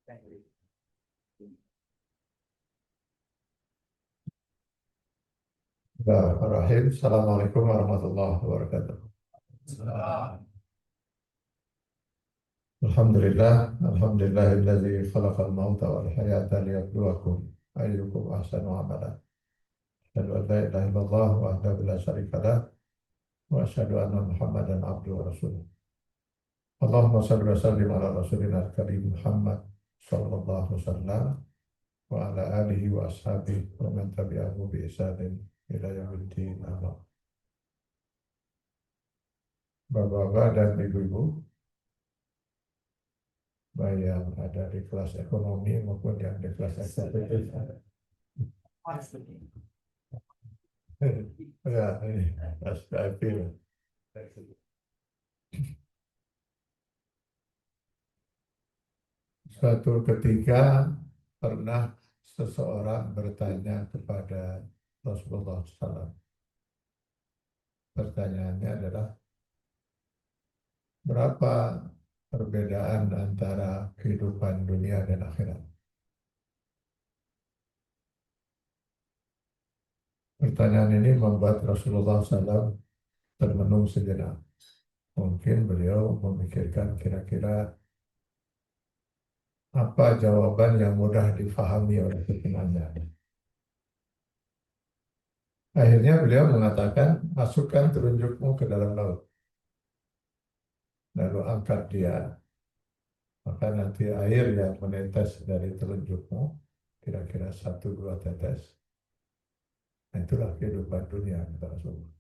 Bismillahirrahmanirrahim. Assalamualaikum warahmatullahi wabarakatuh. Alhamdulillah, alhamdulillahilladzi khalaqal mauta wal hayata liyabluwakum ayyukum ahsanu amala. Asyhadu an la ilaha illallah wahdahu la syarika lah wa asyhadu anna Muhammadan abduhu wa rasuluh. Allahumma shalli wa sallim ala rasulina al-karim Muhammad sallallahu alaihi wasallam wa ala alihi wa ashabihi wa man tabi'ahu bi ihsanin ila yaumiddin. Amin. Bapak-bapak dan ibu-ibu, baik yang ada di kelas ekonomi maupun yang di kelas eksekutif. Ya, ini kelas VIP. Suatu ketika pernah seseorang bertanya kepada Rasulullah SAW. Pertanyaannya adalah, berapa perbedaan antara kehidupan dunia dan akhirat? Pertanyaan ini membuat Rasulullah SAW termenung sejenak. Mungkin beliau memikirkan kira-kira apa jawaban yang mudah difahami oleh penanya. Akhirnya beliau mengatakan, masukkan telunjukmu ke dalam laut. Lalu angkat dia. Maka nanti air yang menetes dari telunjukmu, kira-kira 1-2 tetes. Nah, itulah kehidupan dunia, kata Rasulullah.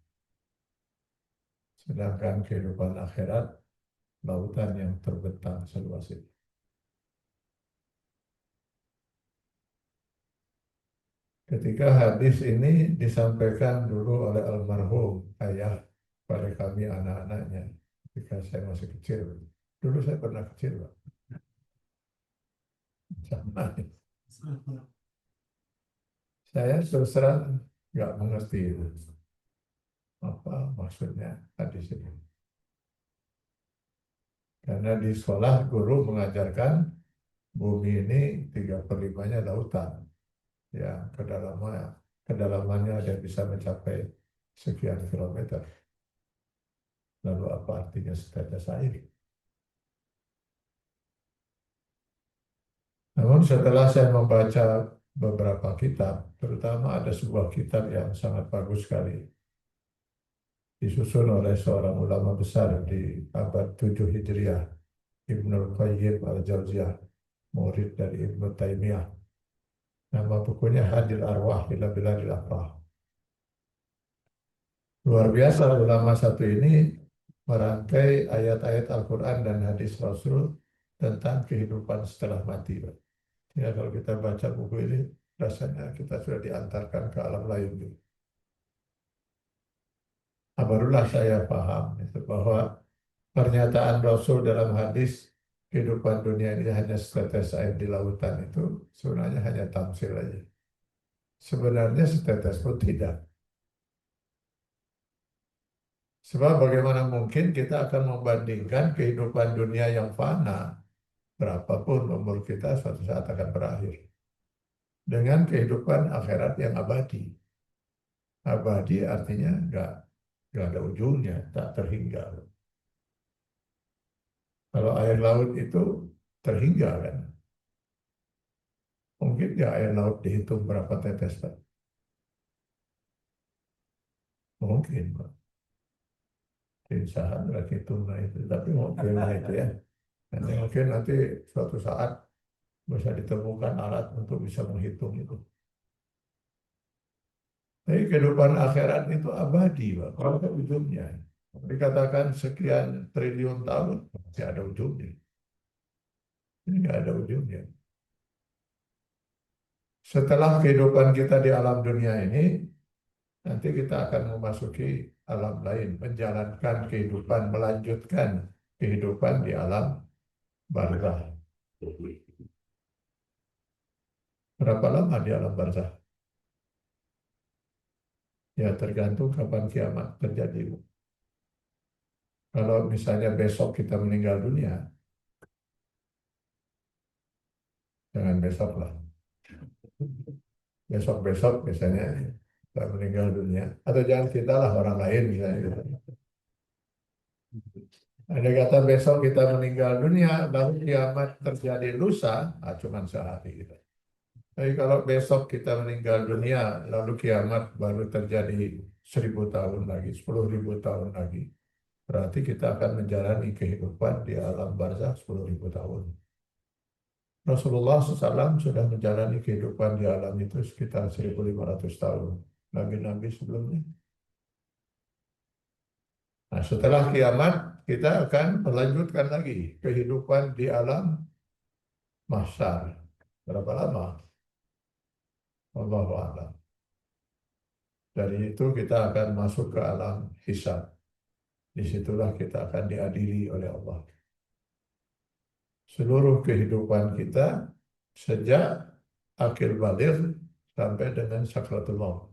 Sedangkan kehidupan akhirat, lautan yang terbentang seluas itu. Ketika hadis ini disampaikan dulu oleh almarhum ayah pada kami anak-anaknya, ketika saya masih kecil. Dulu saya pernah kecil, Pak. Sama. Saya terus terang nggak mengerti itu. Apa maksudnya hadis ini. Karena di sekolah guru mengajarkan bumi ini 3/5-nya lautan. Ya, kedalamannya ada bisa mencapai sekian kilometer. Lalu apa artinya setetes air? Namun setelah saya membaca beberapa kitab, terutama ada sebuah kitab yang sangat bagus sekali, disusun oleh seorang ulama besar di abad 7 Hijriah, Ibnul Qayyim al-Jauziyah, murid dari Ibnu Taimiyah. Nama bukunya Hadil Arwah ila Biladil Afrah. Luar biasa ulama satu ini merangkai ayat-ayat Al-Quran dan hadis Rasul tentang kehidupan setelah mati. Ya, kalau kita baca buku ini, rasanya kita sudah diantarkan ke alam lain. Nah, barulah saya paham itu, bahwa pernyataan Rasul dalam hadis kehidupan dunia ini hanya setetes air di lautan itu sebenarnya hanya tamsil aja. Sebenarnya setetes pun tidak. Sebab bagaimana mungkin kita akan membandingkan kehidupan dunia yang fana, berapapun umur kita suatu saat akan berakhir, dengan kehidupan akhirat yang abadi. Abadi artinya nggak ada ujungnya, tak terhingga. Kalau air laut itu terhingga kan. Mungkin nggak air laut dihitung berapa tetes, Pak? Mungkin, Pak. Insahan lagi tuna itu, tapi mungkin itu ya. Nanti mungkin nanti suatu saat bisa ditemukan alat untuk bisa menghitung itu. Tapi kehidupan akhirat itu abadi, Pak. Kalau ada ujungnya. Dikatakan sekian triliun tahun, masih ada ujungnya. Ini nggak ada ujungnya. Setelah kehidupan kita di alam dunia ini, nanti kita akan memasuki alam lain, menjalankan kehidupan, melanjutkan kehidupan di alam barzah. Berapa lama di alam barzah? Ya tergantung kapan kiamat terjadi. Kalau misalnya besok kita meninggal dunia, jangan besok lah. Besok-besok misalnya kita meninggal dunia. Atau jangan kita lah, orang lain misalnya gitu. Ada kata besok kita meninggal dunia, lalu kiamat terjadi lusa, cuma sehari gitu. Tapi kalau besok kita meninggal dunia, lalu kiamat baru terjadi 1.000 tahun lagi, 10.000 tahun lagi. Berarti kita akan menjalani kehidupan di alam barzakh 10.000 tahun. Rasulullah SAW sudah menjalani kehidupan di alam itu sekitar 1.500 tahun. Nabi-nabi sebelumnya. Nah, setelah kiamat, kita akan melanjutkan lagi kehidupan di alam mahsyar. Berapa lama? Wallahu a'lam. Dari itu kita akan masuk ke alam hisab. Disitulah kita akan diadili oleh Allah. Seluruh kehidupan kita sejak akhir baligh sampai dengan sakratul maut.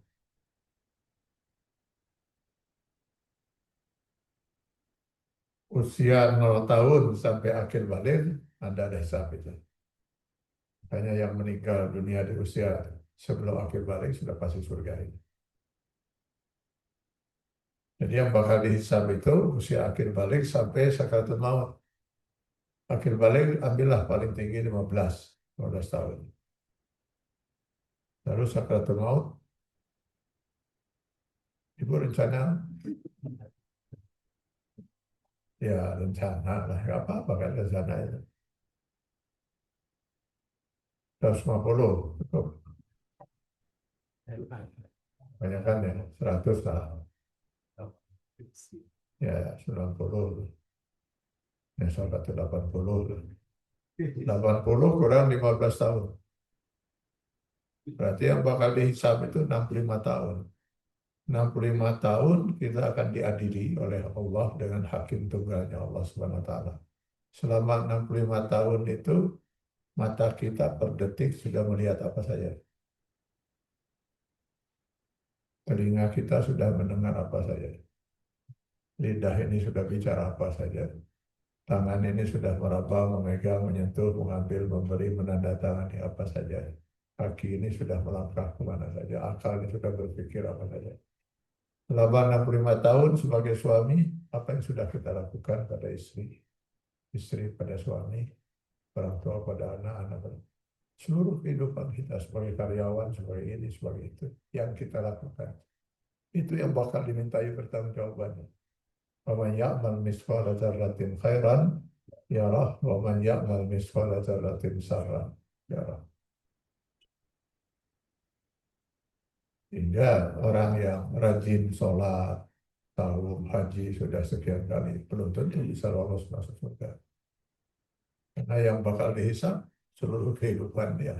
Usia 0 tahun sampai akhir baligh Anda ada hisab itu. Hanya yang meninggal dunia di usia sebelum akhir baligh sudah pasti surga ini. Jadi yang bakal dihisab itu usia akhir baligh sampai sakratul maut. Akhir baligh ambillah paling tinggi 15 tahun. Lalu sakratul maut, ibu rencana, ya rencana lah, nggak apa-apa kan rencana itu. 150, cukup. Banyak kan ya, 100 lah. Ya, 90. Ya, sampai 80. 80 kurang 15 tahun. Berarti yang bakal dihisab itu 65 tahun. 65 tahun kita akan diadili oleh Allah dengan hakim tunggalnya Allah Subhanahu wa taala. Selama 65 tahun itu mata kita per detik sudah melihat apa saja. Telinga kita sudah mendengar apa saja. Lidah ini sudah bicara apa saja. Tangan ini sudah meraba, memegang, menyentuh, mengambil, memberi, menandatangani apa saja. Kaki ini sudah melangkah kemana saja. Akal ini sudah berpikir apa saja. Selama 65 tahun sebagai suami, apa yang sudah kita lakukan pada istri, istri pada suami, orang tua pada anak, anak pada seluruh kehidupan kita sebagai karyawan, sebagai ini, sebagai itu, yang kita lakukan. Itu yang bakal dimintai pertanggungjawabannya. Wa man ya'mal mithqala dzarratin khairan yarah wa man ya'mal mithqala dzarratin sarran yarah. Hingga orang yang rajin sholat, tahu haji sudah sekian kali, belum tentu bisa lolos masuk surga. Karena yang bakal dihisab seluruh kehidupan dia.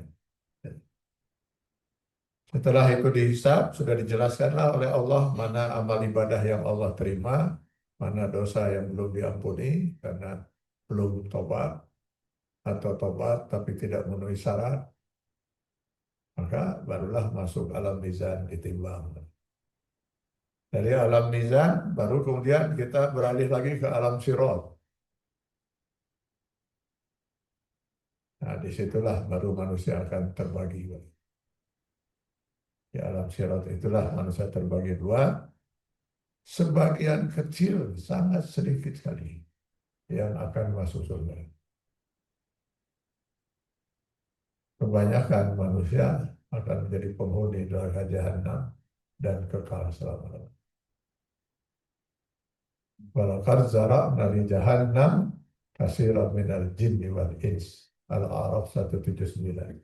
Setelah itu dihisab, sudah dijelaskanlah oleh Allah mana amal ibadah yang Allah terima, mana dosa yang belum diampuni karena belum tobat, atau tobat tapi tidak memenuhi syarat, maka barulah masuk alam mizan ditimbang. Dari alam mizan, baru kemudian kita beralih lagi ke alam sirot. Nah, disitulah baru manusia akan terbagi. Di alam sirot itulah manusia terbagi dua. Sebagian kecil, sangat sedikit sekali yang akan masuk surga. Kebanyakan manusia akan menjadi penghuni neraka jahanam dan kekal selama-lamanya. Walaqad zara'na li jahannam katsiran minal jinni wal ins. Al-A'raf 179.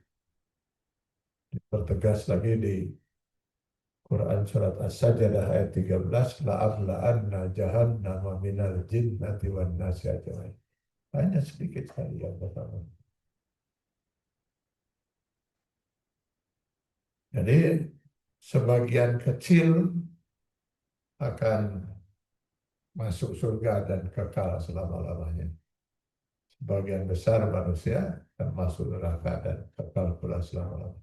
Dipertegas lagi di Quran surat As-Sajdah ayat 13, la'amla'anna jahannama minal jinnati wan nasi ajmain. Hanya sedikit sekali yang pertama. Jadi sebagian kecil akan masuk surga dan kekal selama-lamanya. Sebagian besar manusia akan masuk neraka dan kekal pula selama-lamanya.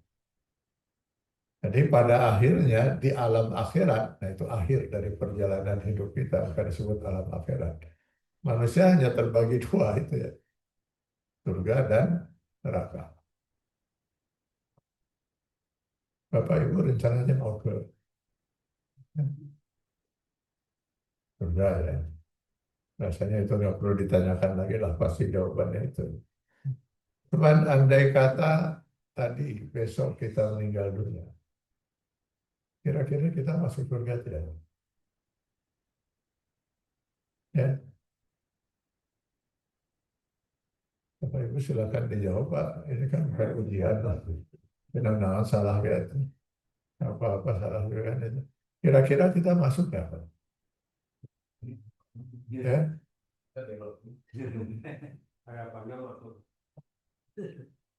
Jadi pada akhirnya di alam akhirat, nah itu akhir dari perjalanan hidup kita, akan disebut alam akhirat. Manusia hanya terbagi dua itu ya, surga dan neraka. Bapak Ibu rencananya mau ke surga ya. Rasanya itu nggak perlu ditanyakan lagi lah, pasti jawabannya itu. Cuman andai kata tadi besok kita meninggal dunia, kira-kira kita masuk surga tidak? Ya, Bapak Ibu silakan dijawab Pak. Ini kan bukan ujian lah. Benar-benar salah gitu. Apa-apa salah kan itu. Kira-kira kita masuk nggak Pak? Ya,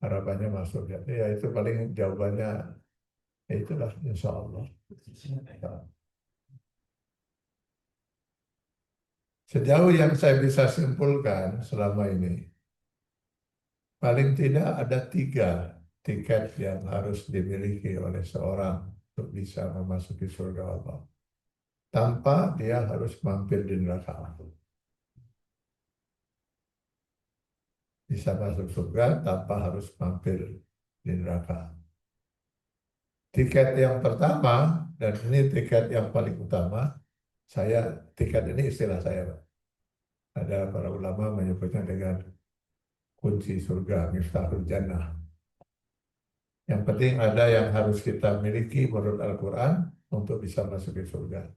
harapannya masuk ya. Ya itu paling jawabannya ya itulah insya Allah. Nah, sejauh yang saya bisa simpulkan selama ini, paling tidak ada tiga tiket yang harus dimiliki oleh seorang untuk bisa memasuki surga Allah. Tanpa dia harus mampir di neraka. Bisa masuk surga tanpa harus mampir di neraka. Tiket yang pertama, dan ini tiket yang paling utama, saya tiket ini istilah saya, Pak. Ada para ulama menyebutnya dengan kunci surga, Miftahul Jannah. Yang penting ada yang harus kita miliki menurut Al-Quran untuk bisa masuk ke surga.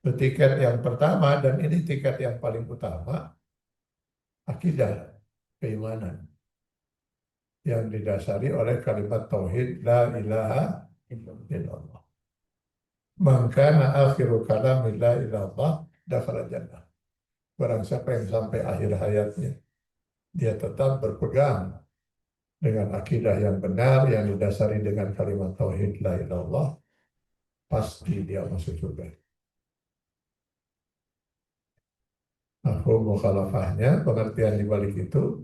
Itu tiket yang pertama, dan ini tiket yang paling utama, akidah, keimanan, yang didasari oleh kalimat Tauhid, La ilaha illallah. Maka akhiru kalam la ilallah dakhala jannah. Barang siapa yang sampai akhir hayatnya, dia tetap berpegang dengan akidah yang benar, yang didasari dengan kalimat Tauhid la ilallah, pasti dia masuk surga. Aku mukhalafahnya, pengertian di balik itu,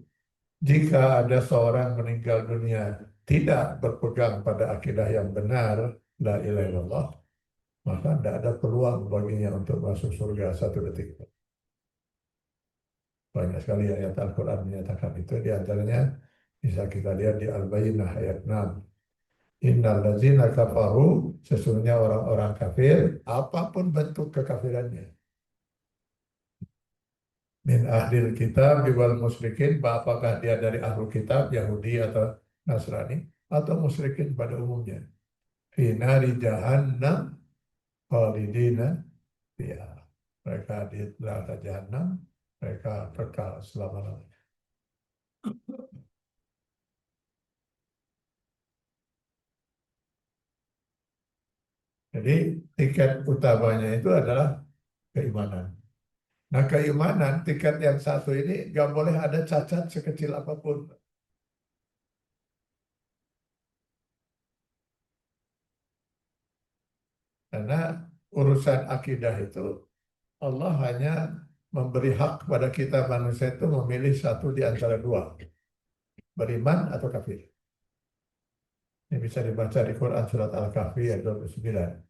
jika ada seorang meninggal dunia tidak berpegang pada akidah yang benar, la ilaha illallah, maka tidak ada peluang baginya untuk masuk surga satu detik. Banyak sekali ayat Al-Quran menyatakan itu, di antaranya bisa kita lihat di Al-Bayyinah ayat 6. Innal ladzina kafaru, sesungguhnya orang-orang kafir, apapun bentuk kekafirannya, min ahlil kitab wal musyrikin, apakah dia dari ahlu kitab, Yahudi atau Nasrani, atau musyrikin pada umumnya. Fi nari jahannam khalidina fiha. Mereka di neraka jahanam, mereka kekal selama-lamanya. Jadi tiket utamanya itu adalah keimanan. Nah, keimanan tiket yang satu ini nggak boleh ada cacat sekecil apapun. Karena urusan akidah itu Allah hanya memberi hak kepada kita manusia itu memilih satu di antara dua, beriman atau kafir. Ini bisa dibaca di Quran surat Al-Kahfi ayat 29.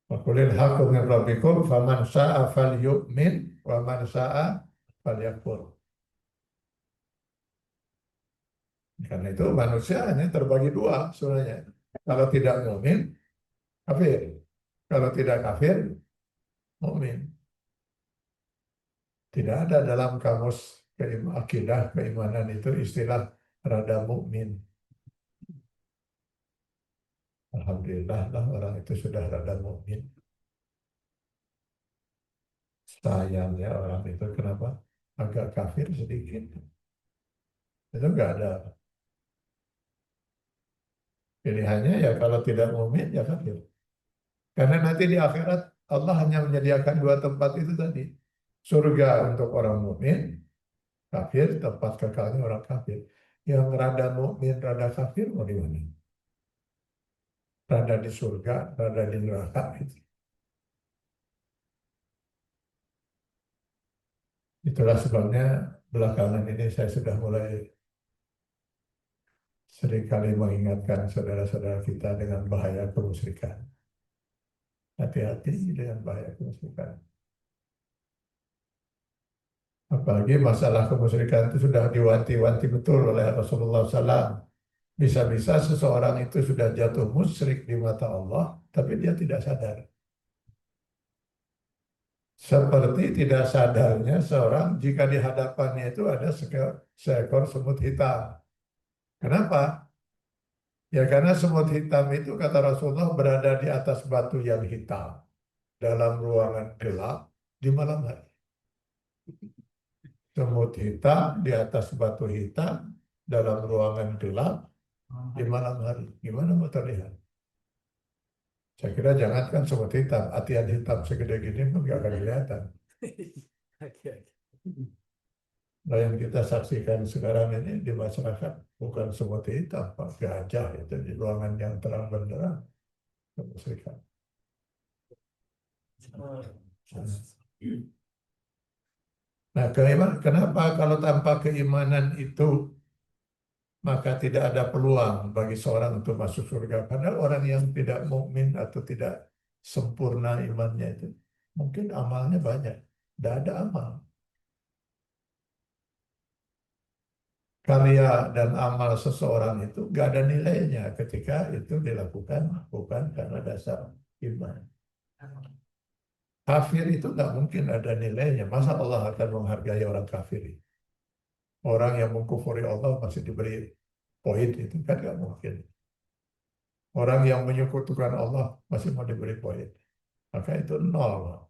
Wa qulil haqqu min rabbikum faman syaa'a falyu'min wa man syaa'a falyakfur. Karena itu manusia hanya terbagi dua sebenarnya. Kalau tidak mukmin, kafir. Kalau tidak kafir, mukmin. Tidak ada dalam kamus akidah keimanan itu istilah rada mukmin. Alhamdulillah lah orang itu sudah rada mukmin. Sayangnya orang itu kenapa agak kafir sedikit. Itu enggak ada pilihannya, ya kalau tidak mukmin ya kafir. Karena nanti di akhirat Allah hanya menyediakan dua tempat itu tadi. Surga untuk orang mukmin, kafir tempat kekalnya orang kafir. Yang rada mukmin, rada kafir mau di mana? Rada di surga, rada di neraka gitu. Itulah sebabnya belakangan ini saya sudah mulai seringkali mengingatkan saudara-saudara kita dengan bahaya kemusyrikan. Hati-hati dengan bahaya kemusyrikan. Apalagi masalah kemusyrikan itu sudah diwanti-wanti betul oleh Rasulullah SAW. Bisa-bisa seseorang itu sudah jatuh musyrik di mata Allah, tapi dia tidak sadar. Seperti tidak sadarnya seorang jika di hadapannya itu ada seekor semut hitam. Kenapa? Ya karena semut hitam itu kata Rasulullah berada di atas batu yang hitam dalam ruangan gelap di malam hari. Semut hitam di atas batu hitam dalam ruangan gelap di malam hari. Gimana mau terlihat? Saya kira jangankan semut hitam, atian hitam segede gini pun nggak akan kelihatan. Oke, oke. Nah, yang kita saksikan sekarang ini di masyarakat bukan semut hitam, Pak, gajah itu di ruangan yang terang benderang kemusyrikan. Nah, kenapa kalau tanpa keimanan itu maka tidak ada peluang bagi seorang untuk masuk surga? Padahal orang yang tidak mukmin atau tidak sempurna imannya itu mungkin amalnya banyak, tidak ada amal. Karya dan amal seseorang itu nggak ada nilainya ketika itu dilakukan bukan karena dasar iman. Kafir itu nggak mungkin ada nilainya. Masa Allah akan menghargai orang kafir? Orang yang mengkufuri Allah masih diberi poin itu kan nggak mungkin. Orang yang menyekutukan Allah masih mau diberi poin. Maka itu nol.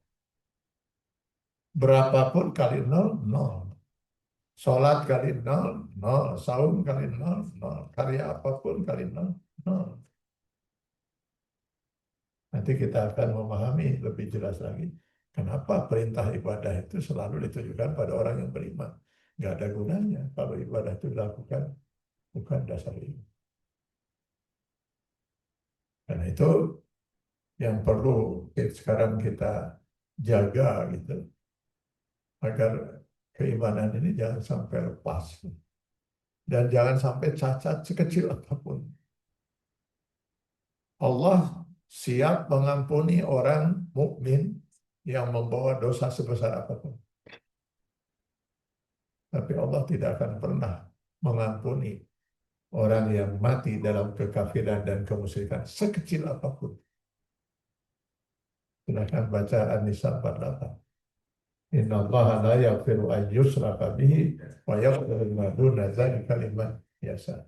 Berapapun kali nol, nol. Sholat kali nol, nol. Saum kali nol, nol. Karya apapun kali nol, nol. Nanti kita akan memahami lebih jelas lagi. Kenapa perintah ibadah itu selalu ditujukan pada orang yang beriman. Nggak ada gunanya kalau ibadah itu dilakukan bukan dasar iman. Karena itu yang perlu sekarang kita jaga gitu agar keimanan ini jangan sampai lepas dan jangan sampai cacat sekecil apapun. Allah siap mengampuni orang mukmin yang membawa dosa sebesar apapun. Tapi Allah tidak akan pernah mengampuni orang yang mati dalam kekafiran dan kemusyrikan sekecil apapun. Silakan baca An-Nisa 48. Inna Allah la yaghfiru an yushraka bihi wa yaghfiru ma duna dzalika liman yasha.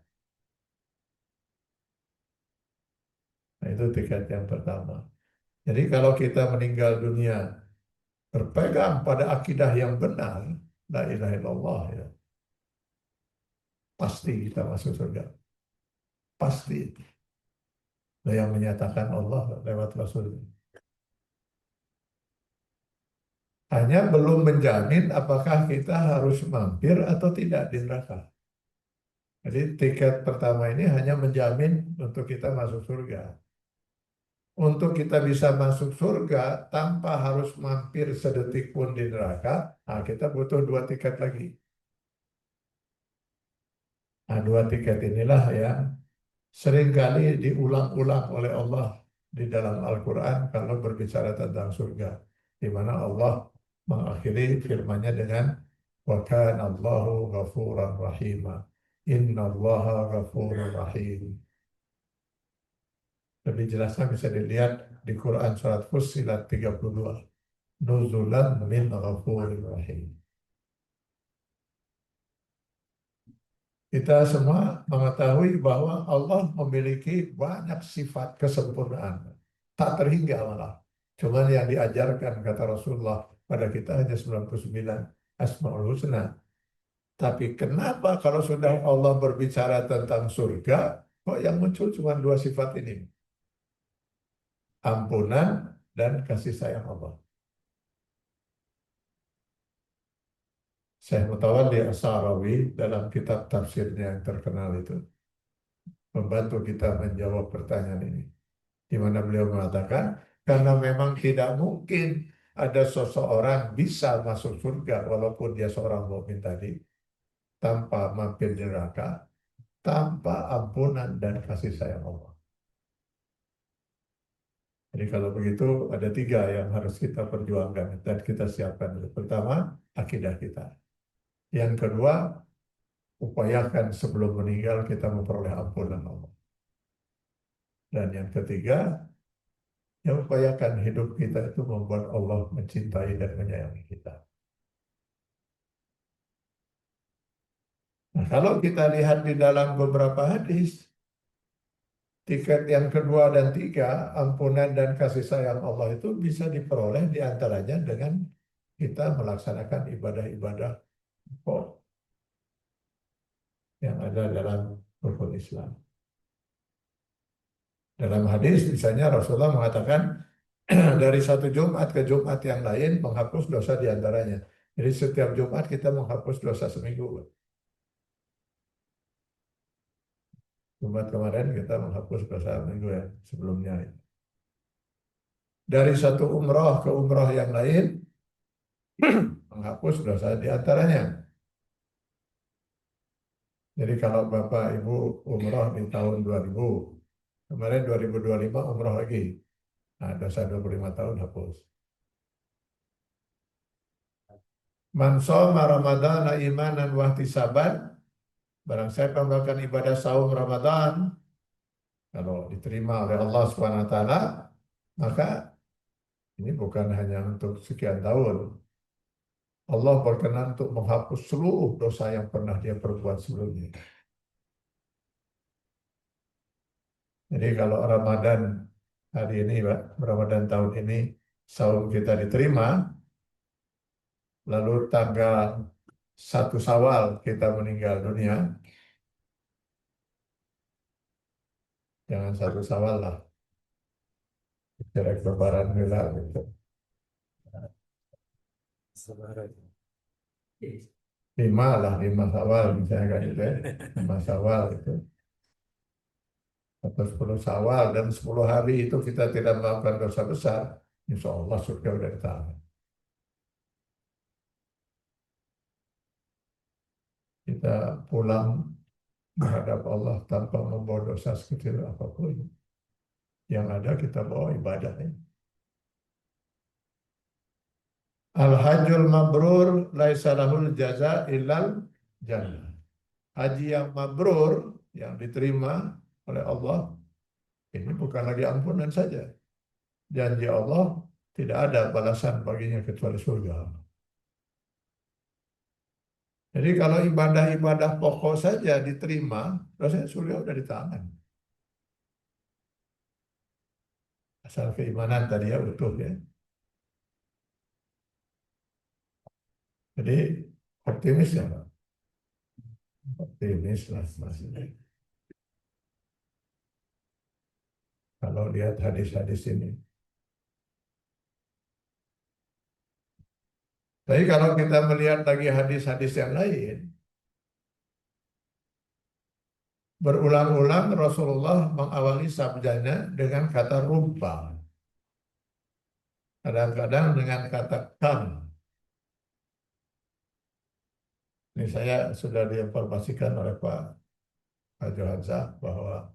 Nah, itu tiket yang pertama. Jadi kalau kita meninggal dunia berpegang pada akidah yang benar, la ilaha illallah ya, pasti kita masuk surga. Pasti itu. Nah, yang menyatakan Allah lewat Rasulnya. Hanya belum menjamin apakah kita harus mampir atau tidak di neraka. Jadi tiket pertama ini hanya menjamin untuk kita masuk surga. Untuk kita bisa masuk surga tanpa harus mampir sedetik pun di neraka, nah kita butuh dua tiket lagi. Nah, dua tiket inilah yang seringkali diulang-ulang oleh Allah di dalam Al-Quran kalau berbicara tentang surga. Di mana Allah mengakhiri firman-Nya dengan wa kana Allahu ghafuran rahima. Inna Allaha ghafurur rahim. Lebih jelasnya bisa dilihat di Quran surat Fussilat 32. Nuzulan min ghafurir rahim. Kita semua mengetahui bahwa Allah memiliki banyak sifat kesempurnaan. Tak terhingga malah. Cuman yang diajarkan kata Rasulullah pada kita hanya 99 Asmaul Husna. Tapi kenapa kalau sudah Allah berbicara tentang surga, kok yang muncul cuma dua sifat ini? Ampunan dan kasih sayang Allah. Syekh Mutawalli As-Sa'rawi dalam kitab tafsirnya yang terkenal itu membantu kita menjawab pertanyaan ini. Di mana beliau mengatakan, karena memang tidak mungkin ada seseorang bisa masuk surga walaupun dia seorang mukmin tadi tanpa mampir di neraka, tanpa ampunan dan kasih sayang Allah. Jadi kalau begitu ada tiga yang harus kita perjuangkan dan kita siapkan. Pertama, akidah kita. Yang kedua, upayakan sebelum meninggal kita memperoleh ampunan Allah. Dan yang ketiga, yang upayakan hidup kita itu membuat Allah mencintai dan menyayangi kita. Nah, kalau kita lihat di dalam beberapa hadis, tiket yang kedua dan tiga, ampunan dan kasih sayang Allah itu bisa diperoleh diantaranya dengan kita melaksanakan ibadah-ibadah pokok yang ada dalam rukun Islam. Dalam hadis misalnya Rasulullah mengatakan dari satu Jumat ke Jumat yang lain menghapus dosa diantaranya. Jadi setiap Jumat kita menghapus dosa seminggu. Jumat kemarin kita menghapus dosa minggu yang sebelumnya. Dari satu umroh ke umroh yang lain menghapus dosa diantaranya. Jadi kalau Bapak Ibu umroh di tahun 2000, kemarin 2025 umroh lagi. Nah, dosa 25 tahun hapus. Man shoma Ramadhana imanan wa ihtisaban, barang siapa melakukan ibadah saum Ramadan, kalau diterima oleh Allah Subhanahu wa taala, maka ini bukan hanya untuk sekian tahun. Allah berkenan untuk menghapus seluruh dosa yang pernah dia perbuat sebelumnya. Jadi kalau Ramadan hari ini, Pak, Ramadan tahun ini, saum kita diterima, lalu tanggal 1 Syawal kita meninggal dunia, jangan 1 Syawal lah, kira lebaran gila gitu. Sabar. 5 lah, 5 Syawal misalnya kan gitu ya. 5 Syawal itu. Atau 10 Syawal dan 10 hari itu kita tidak melakukan dosa besar, insya Allah surga udah di tangan. Kita pulang menghadap Allah tanpa membawa dosa sekecil apapun. Yang ada kita bawa ibadahnya. Al-hajjul mabrur laisa lahul jaza illal jannah. Haji yang mabrur, yang diterima oleh Allah, ini bukan lagi ampunan saja. Janji Allah tidak ada balasan baginya kecuali surga. Jadi kalau ibadah-ibadah pokok saja diterima, rasanya surga udah di tangan. Asal keimanan tadi ya utuh ya. Jadi optimis ya Pak. Optimis lah maksudnya. Kalau lihat hadis-hadis ini. Tapi kalau kita melihat lagi hadis-hadis yang lain, berulang-ulang Rasulullah mengawali sabdanya dengan kata rubba. Kadang-kadang dengan kata kam. Ini saya sudah diinformasikan oleh Pak Johansa bahwa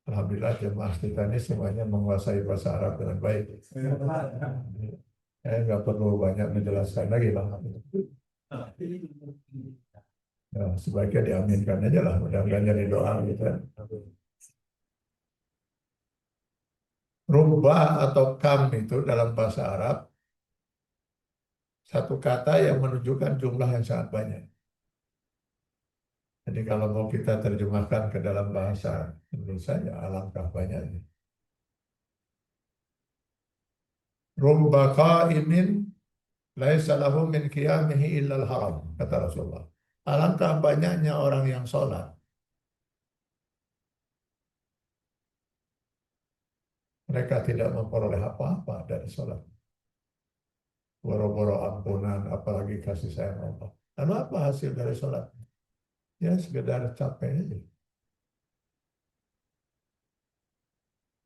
alhamdulillah jemaah kita ini semuanya menguasai bahasa Arab dengan baik. Saya nggak perlu banyak menjelaskan lagi lah. Ya, sebaiknya diaminkan aja lah, mudah-mudahan jadi doa gitu kan. Rubah atau kam itu dalam bahasa Arab satu kata yang menunjukkan jumlah yang sangat banyak. Jadi kalau mau kita terjemahkan ke dalam bahasa Indonesia, ya alangkah banyaknya. Rubba qa'imin laisa lahu min qiyamihi illal haram, kata Rasulullah. Alangkah banyaknya orang yang sholat, mereka tidak memperoleh apa-apa dari sholat. Boro-boro ampunan, apalagi kasih sayang Allah. Lalu apa hasil dari sholat? Ya sekedar capek aja.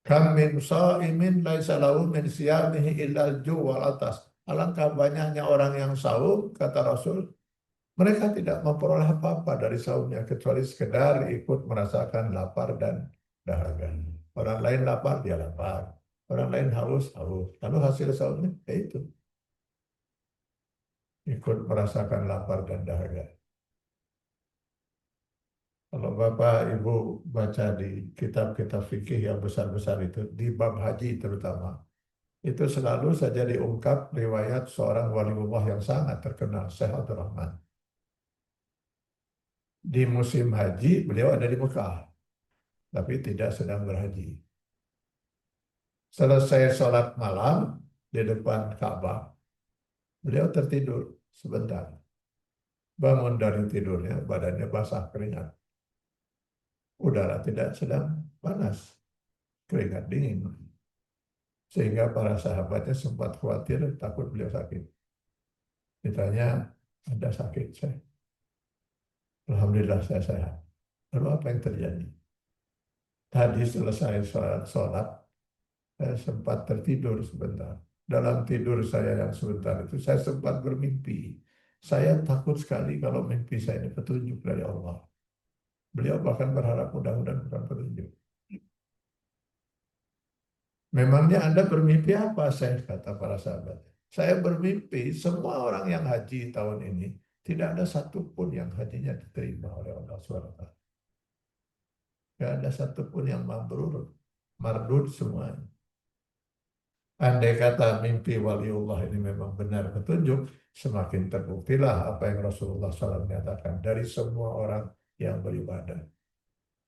Kam min sha'imin laisa lahu min siyamihi illal ju' wal atas. Alangkah banyaknya orang yang saum, kata Rasul, mereka tidak memperoleh apa-apa dari saumnya kecuali sekedar ikut merasakan lapar dan dahaga. Orang lain lapar, dia lapar. Orang lain haus, haus. Lalu hasil saumnya, ya itu. Ikut merasakan lapar dan dahaga. Kalau Bapak Ibu baca di kitab-kitab fikih yang besar-besar itu, di bab haji terutama, itu selalu saja diungkap riwayat seorang waliullah yang sangat terkenal, Syekh Abdul Rahman. Di musim haji, beliau ada di Mekah, tapi tidak sedang berhaji. Selesai sholat malam di depan Ka'bah, beliau tertidur sebentar. Bangun dari tidurnya, badannya basah keringat. Udara tidak sedang panas, keringat dingin. Sehingga para sahabatnya sempat khawatir, takut beliau sakit. Ditanya, ada sakit saya. Alhamdulillah saya sehat. Lalu apa yang terjadi? Tadi selesai sholat, saya sempat tertidur sebentar. Dalam tidur saya yang sebentar itu, saya sempat bermimpi. Saya takut sekali kalau mimpi saya ini petunjuk dari Allah. Beliau bahkan berharap mudah-mudahan bukan petunjuk. Memangnya Anda bermimpi apa? Saya kata para sahabat. Saya bermimpi semua orang yang haji tahun ini tidak ada satupun yang hajinya diterima oleh Allah SWT. Tidak ada satupun yang mabrur, mardud semuanya. Andai kata mimpi waliullah ini memang benar petunjuk, semakin terbuktilah apa yang Rasulullah SAW nyatakan dari semua orang yang beribadah.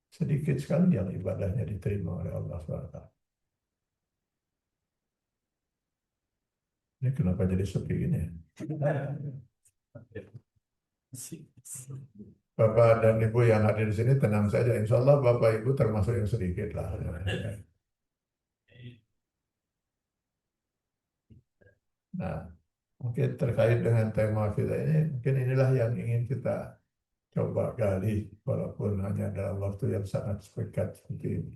Sedikit sekali yang ibadahnya diterima oleh Allah SWT. Ini kenapa jadi sepi ini ya? Bapak dan Ibu yang hadir di sini tenang saja. Insya Allah Bapak Ibu termasuk yang sedikit lah. Nah, mungkin terkait dengan tema kita ini, mungkin inilah yang ingin kita coba gali, walaupun hanya dalam waktu yang sangat singkat seperti ini.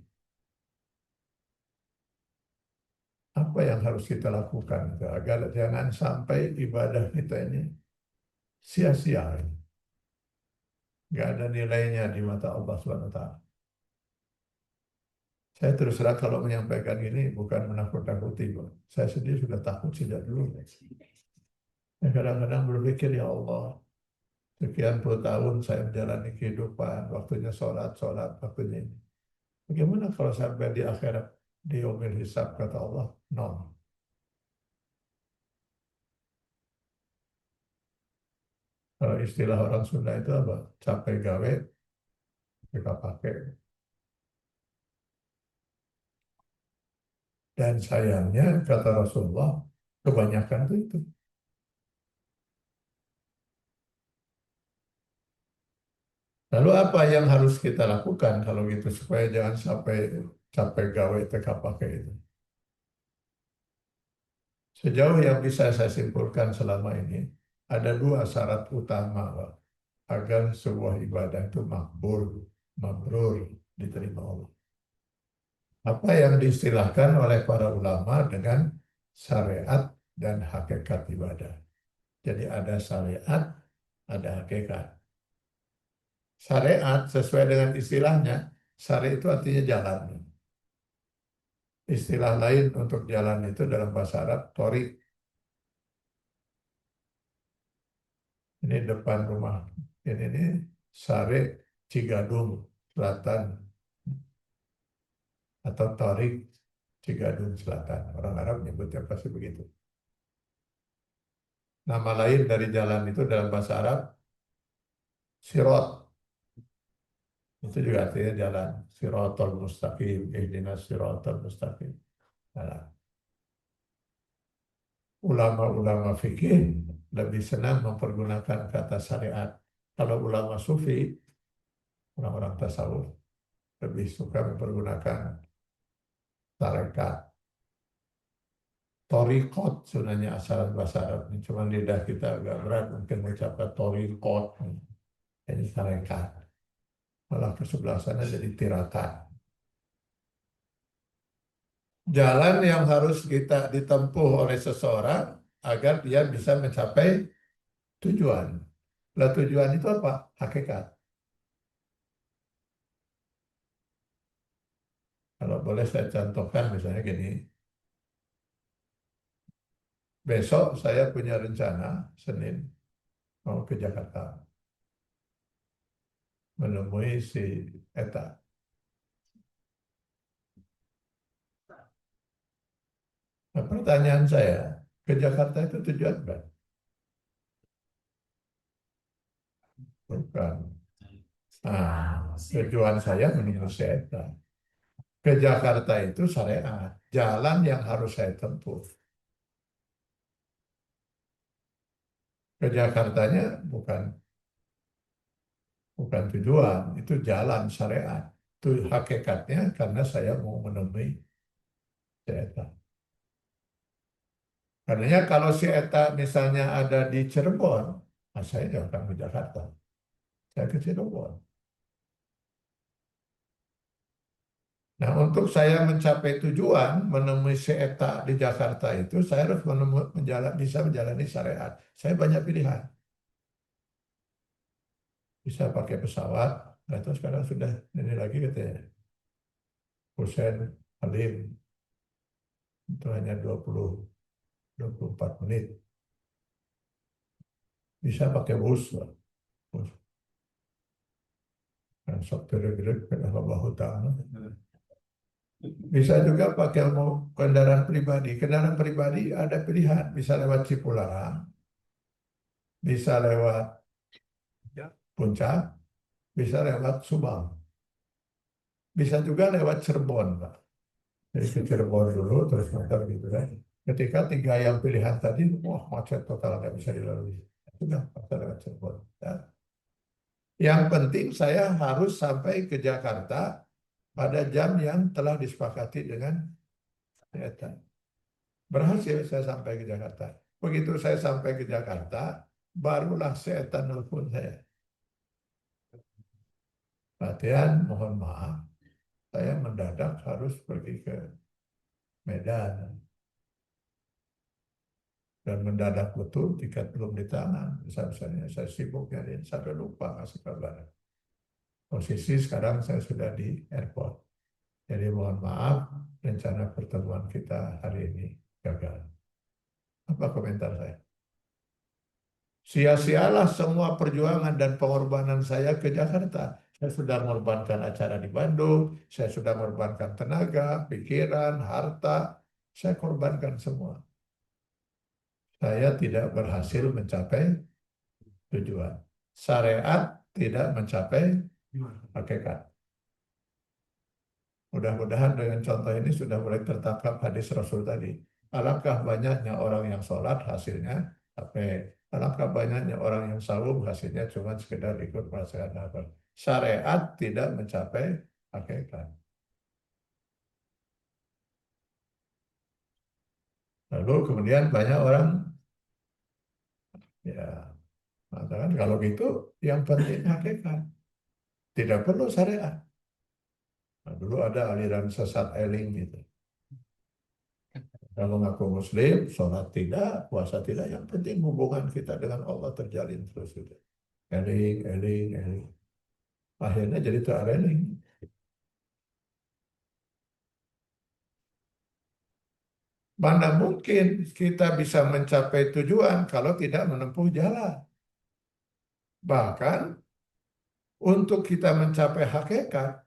Apa yang harus kita lakukan agar jangan sampai ibadah kita ini sia-sia, nggak ada nilainya di mata Allah SWT. Saya terus terang kalau menyampaikan ini bukan menakut-nakuti, Pak. Saya sendiri sudah takut sejak dulu. Ya, kadang-kadang berpikir, ya Allah, sekian puluh tahun saya menjalani kehidupan, waktunya sholat, sholat, waktunya ini. Bagaimana kalau sampai di akhirat, di yaumil hisab, kata Allah, nol. Kalau istilah orang Sunda itu apa? Capek gawe, kita pakai. Dan sayangnya, kata Rasulullah, kebanyakan itu. Lalu apa yang harus kita lakukan kalau gitu supaya jangan sampai capek gawe teka pakai itu? Sejauh yang bisa saya simpulkan selama ini, ada dua syarat utama Pak, agar sebuah ibadah itu makbul, mabrur, diterima Allah. Apa yang diistilahkan oleh para ulama dengan syariat dan hakikat ibadah. Jadi ada syariat, ada hakikat. Syariat sesuai dengan istilahnya, syariat itu artinya jalan. Istilah lain untuk jalan itu dalam bahasa Arab, torik. Ini depan rumah. Ini Sare Cigadung Selatan atau Torik Cigadung Selatan. Orang Arab nyebutnya pasti begitu. Nama lain dari jalan itu dalam bahasa Arab, Sirot. Itu juga artinya jalan. Sirotol mustaqim, ihdinas sirotol mustaqim. Nah, ulama-ulama fikih lebih senang mempergunakan kata syariat. Kalau ulama sufi, orang-orang tasawuf, lebih suka mempergunakan tarekat. Torikot sebenarnya asalan bahasa Arab. Cuma lidah kita agak berat mungkin mengucapkan torikot. Ini tarekat. Malah ke sebelah sana jadi tirakat. Jalan yang harus kita ditempuh oleh seseorang agar dia bisa mencapai tujuan. Lah tujuan itu apa? Hakikat. Kalau boleh saya contohkan misalnya gini. Besok saya punya rencana Senin mau ke Jakarta. menemui si Eta. Nah, pertanyaan saya, ke Jakarta itu tujuan apa? Bukan. Nah, tujuan saya menemui si Eta. Ke Jakarta itu syariat, jalan yang harus saya tempuh. Ke Jakartanya bukan tujuan, itu jalan syariat. Itu hakikatnya karena saya mau menemui si Eta. Karena kalau si Eta misalnya ada di Cirebon, nah saya jangan akan ke Jakarta. Saya ke Cirebon. Nah, untuk saya mencapai tujuan menemui si Eta di Jakarta itu, saya harus bisa menjalani syariat. Saya banyak pilihan. Bisa pakai pesawat, atau sekarang sudah ini lagi katanya. Hussein Halim itu hanya 24 menit. Bisa pakai bus, lah. Bus. Dan sopir gerak ke Allah Ta'ala. Bisa juga pakai kendaraan pribadi. Kendaraan pribadi ada pilihan. Bisa lewat Cipularang, bisa lewat Puncak, bisa lewat Subang. Bisa juga lewat Cirebon, Pak. Jadi ke Cirebon dulu, terus muter gitu kan. Ketika tiga yang pilihan tadi, wah macet total, nggak bisa dilalui. Sudah, pasal lewat Cirebon. Ya. Yang penting saya harus sampai ke Jakarta pada jam yang telah disepakati dengan kereta. Berhasil saya sampai ke Jakarta. Begitu saya sampai ke Jakarta, barulah setan nelpon saya. Latihan, mohon maaf, saya mendadak harus pergi ke Medan. Dan mendadak betul, tiket belum di tangan. Misalnya saya sibuk nyariin, sampai lupa ngasih kabar. Posisi sekarang saya sudah di airport. Jadi mohon maaf, rencana pertemuan kita hari ini gagal. Apa komentar saya? Sia-sialah semua perjuangan dan pengorbanan saya ke Jakarta. Saya sudah mengorbankan acara di Bandung, saya sudah mengorbankan tenaga, pikiran, harta, saya korbankan semua. Saya tidak berhasil mencapai tujuan. Syariat tidak mencapai hakikat. Mudah-mudahan dengan contoh ini sudah mulai tertangkap hadis Rasul tadi. Alangkah banyaknya orang yang sholat hasilnya sampai alangkah banyaknya orang yang saum hasilnya cuma sekedar ikut merasakan apa. Syariat tidak mencapai hakikat. Lalu kemudian banyak orang ya mengatakan kalau gitu yang penting hakikat. Tidak perlu syariat. Nah, dulu ada aliran sesat eling gitu. Kalau mengaku Muslim, sholat tidak, puasa tidak, yang penting hubungan kita dengan Allah terjalin terus. Gitu. Eling, eling, eling. Akhirnya jadi tereling. Mana mungkin kita bisa mencapai tujuan kalau tidak menempuh jalan. Bahkan untuk kita mencapai hakikat,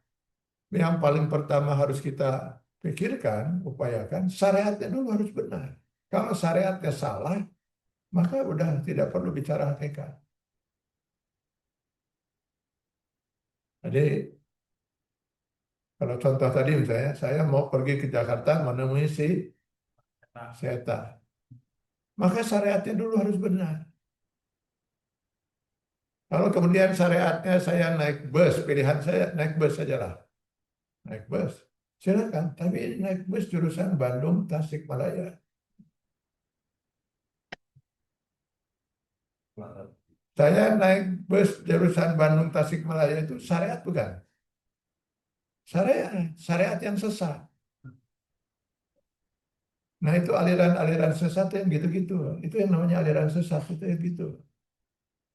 yang paling pertama harus kita pikirkan, upayakan, syariatnya dulu harus benar. Kalau syariatnya salah, maka udah tidak perlu bicara hakikat. Jadi kalau contoh tadi misalnya, saya mau pergi ke Jakarta menemui si Seta. Maka syariatnya dulu harus benar. Kalau kemudian syariatnya saya naik bus, pilihan saya naik bus sajalah. Naik bus, silakan. Tapi naik bus jurusan Bandung, Tasikmalaya. Saya naik bus jurusan Bandung, Tasikmalaya itu syariat bukan? Syariat, syariat yang sesat. Nah itu aliran-aliran sesat yang gitu-gitu. Itu yang namanya aliran sesat, itu yang gitu.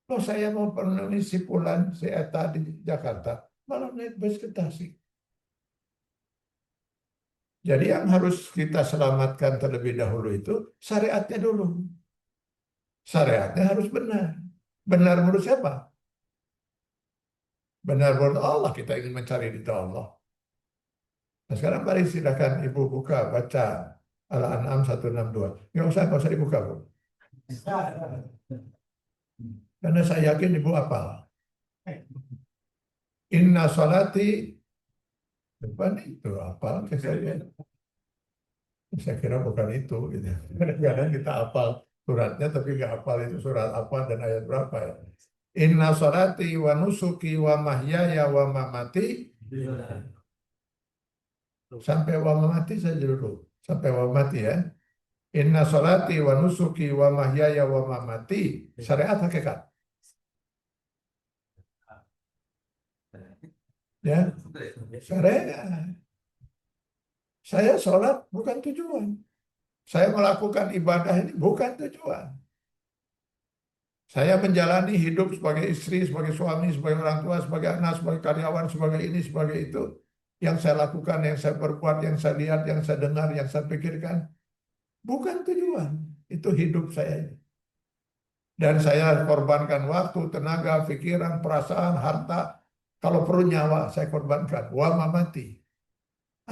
Oh saya mau penuhi si Pulan, si Eta di Jakarta, malah naik bus ke Tasik. Jadi yang harus kita selamatkan terlebih dahulu itu syariatnya dulu. Syariatnya harus benar. Benar menurut siapa? Benar menurut Allah kita ingin mencari ridha Allah. Nah sekarang mari silakan Ibu buka baca Al-An'am 162. Nggak usah dibuka Bu. Karena saya yakin Ibu hafal. Inna salati depan itu hafal saya. Saya kira bukan itu. Gitu. Kadang-kadang kita hafal suratnya tapi nggak hafal itu surat apa dan ayat berapa ya. Inna salati wa nusuki wa mahyaya wa mamati sampai wa mamati saja dulu. Sampai wa mamati ya. Inna salati wa nusuki wa mahyaya wa mamati syariat hakikat. Ya, syariat. Saya sholat bukan tujuan. Saya melakukan ibadah ini bukan tujuan. Saya menjalani hidup sebagai istri, sebagai suami, sebagai orang tua, sebagai anak, sebagai karyawan, sebagai ini, sebagai itu. Yang saya lakukan, yang saya perbuat, yang saya lihat, yang saya dengar, yang saya pikirkan. Bukan tujuan. Itu hidup saya. Dan saya korbankan waktu, tenaga, pikiran, perasaan, harta. Kalau perlu nyawa, saya korbankan. Wa mamati.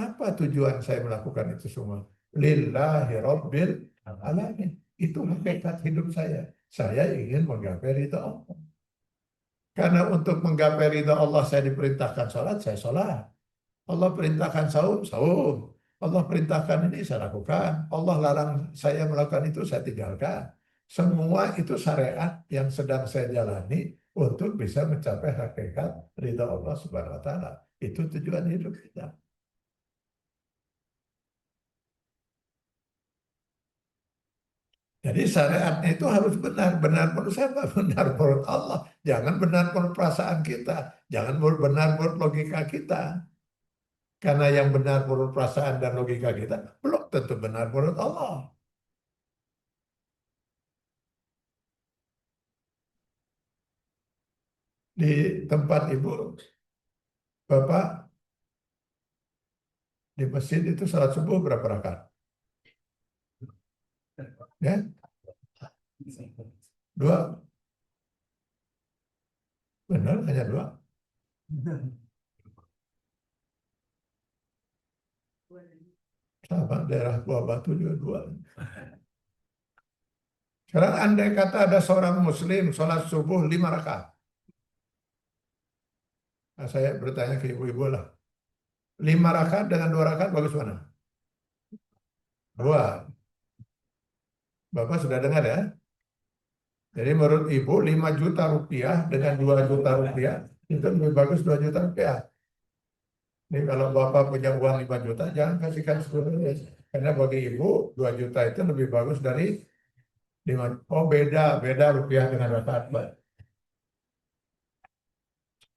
Apa tujuan saya melakukan itu semua? Lillahi Rabbil Alamin. Itu hakikat hidup saya. Saya ingin menggapai ridha Allah. Karena untuk menggapai ridha Allah saya diperintahkan sholat, saya sholat. Allah perintahkan saum, saum. Allah perintahkan ini saya lakukan. Allah larang saya melakukan itu, saya tinggalkan. Semua itu syariat yang sedang saya jalani untuk bisa mencapai hakikat ridha Allah Subhanahu wa taala. Itu tujuan hidup kita. Jadi syariatnya itu harus benar, benar menurut siapa? Benar menurut Allah. Jangan benar menurut perasaan kita. Jangan benar menurut logika kita. Karena yang benar menurut perasaan dan logika kita belum tentu benar menurut Allah. Di tempat ibu, bapak di masjid itu salat subuh berapa rakaat? Ya, dua. Benar hanya dua. Sama daerah Buah Batu juga dua. Sekarang andai kata ada seorang muslim sholat subuh 5 rakaat. Nah, saya bertanya ke ibu-ibu lah. 5 rakaat dengan 2 rakaat bagus mana? Dua. Bapak sudah dengar ya? Jadi menurut ibu 5 juta rupiah dengan 2 juta rupiah itu lebih bagus 2 juta rupiah. Ini kalau Bapak punya uang 5 juta jangan kasihkan 10 juta. Karena bagi ibu 2 juta itu lebih bagus dari 5. Oh beda rupiah dengan rakaat.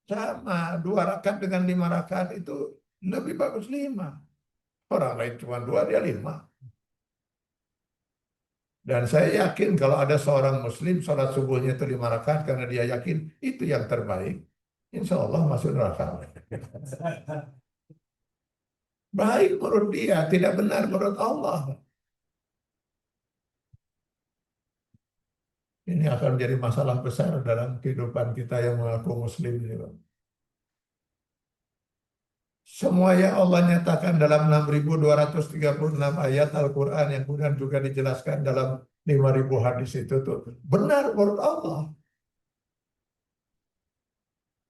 Sama 2 rakaat dengan 5 rakaat itu lebih bagus 5. Orang lain cuma 2 dia 5. Dan saya yakin kalau ada seorang muslim sholat subuhnya itu 5 rakaat karena dia yakin itu yang terbaik. Insya Allah masuk neraka. Baik menurut dia, tidak benar menurut Allah. Ini akan menjadi masalah besar dalam kehidupan kita yang mengaku muslim ini, Pak. Semua yang Allah nyatakan dalam 6.236 ayat Al-Quran yang kemudian juga dijelaskan dalam 5.000 hadis itu tuh benar menurut Allah.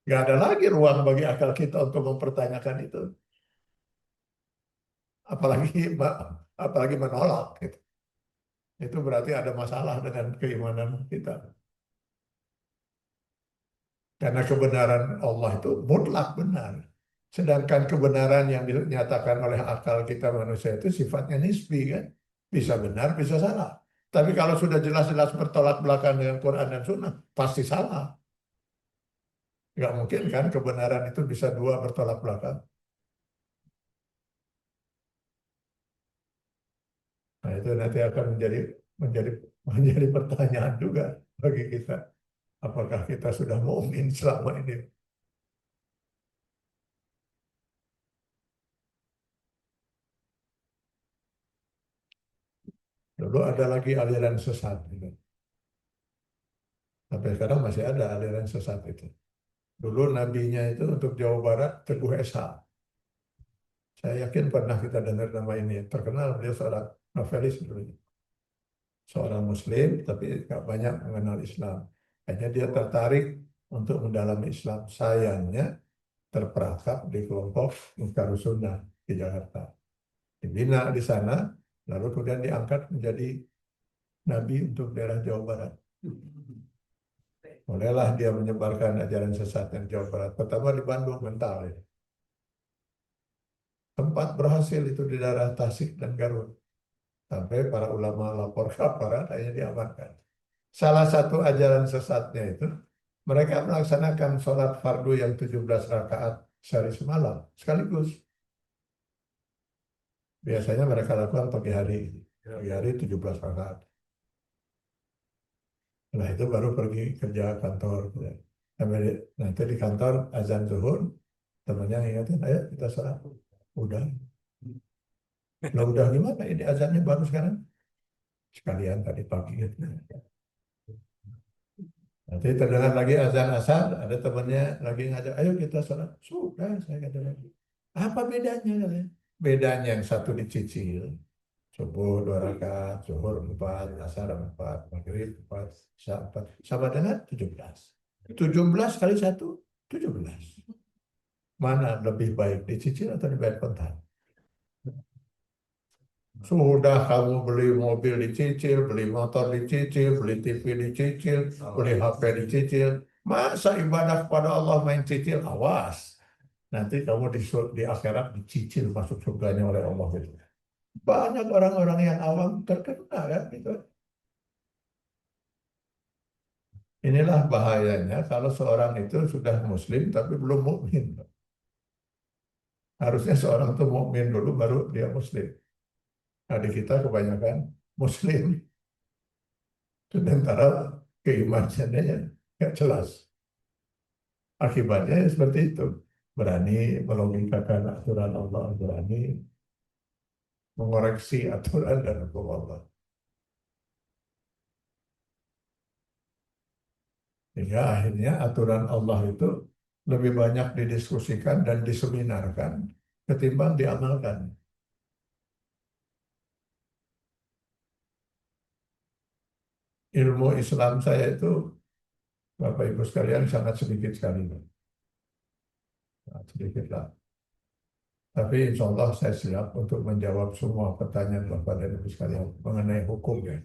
Gak ada lagi ruang bagi akal kita untuk mempertanyakan itu. Apalagi apalagi menolak. Gitu. Itu berarti ada masalah dengan keimanan kita. Karena kebenaran Allah itu mutlak benar. Sedangkan kebenaran yang dinyatakan oleh akal kita manusia itu sifatnya nisbi kan. Bisa benar, bisa salah. Tapi kalau sudah jelas-jelas bertolak belakang dengan Quran dan Sunnah, pasti salah. Nggak mungkin kan kebenaran itu bisa dua bertolak belakang. Nah itu nanti akan menjadi menjadi pertanyaan juga bagi kita. Apakah kita sudah mukmin selama ini? Dulu ada lagi aliran sesat. Gitu. Sampai sekarang masih ada aliran sesat itu. Dulu nabinya itu untuk Jawa Barat Teguh Esa. Saya yakin pernah kita dengar nama ini. Terkenal dia seorang novelis dulu. Seorang Muslim, tapi nggak banyak mengenal Islam. Hanya dia tertarik untuk mendalami Islam. Sayangnya terperangkap di kelompok Ansarus Sunnah di Jakarta. Dibina di sana, lalu kemudian diangkat menjadi nabi untuk daerah Jawa Barat. Mulailah dia menyebarkan ajaran sesat yang Jawa Barat. Pertama di Bandung, mental ya. Tempat berhasil itu di daerah Tasik dan Garut. Sampai para ulama lapor ke aparat, akhirnya diamankan. Salah satu ajaran sesatnya itu, mereka melaksanakan sholat fardu yang 17 rakaat sehari semalam, sekaligus. Biasanya mereka lakukan pagi hari. Pagi hari 17 rakaat. Nah itu baru pergi kerja kantor. Sampai nanti di kantor azan zuhur, temannya ingatin, ayo kita sholat. Udah. Lah udah gimana? Ini azannya baru sekarang. Sekalian tadi pagi gitu. Nanti terdengar lagi azan asar, ada temannya lagi ngajak, ayo kita sholat. Sudah, saya kata lagi. Apa bedanya? Katanya? Bedanya yang satu dicicil. Subuh 2 rakaat, zuhur 4, asar 4, maghrib 4, isya 4. Sama dengan 17. 17 kali 1, 17. Mana lebih baik, dicicil atau dibayar kontan? Sudah kamu beli mobil dicicil, beli motor dicicil, beli TV dicicil, beli HP dicicil. Masa ibadah kepada Allah main cicil? Awas. Nanti kamu di akhirat dicicil masuk surganya oleh Allah. Gitu. Banyak orang-orang yang awam terkena kan gitu. Inilah bahayanya kalau seorang itu sudah muslim tapi belum mukmin. Harusnya seorang itu mukmin dulu baru dia muslim. Adik kita kebanyakan muslim. Sementara keimanannya nggak jelas. Akibatnya ya seperti itu. Berani melogikakan aturan Allah, berani mengoreksi aturan dan hukum Allah. Sehingga akhirnya aturan Allah itu lebih banyak didiskusikan dan diseminarkan ketimbang diamalkan. Ilmu Islam saya itu, Bapak Ibu sekalian, sangat sedikit sekali. Sangat sedikit lah. Tapi insya Allah saya siap untuk menjawab semua pertanyaan Bapak dan Ibu sekalian mengenai hukum ya.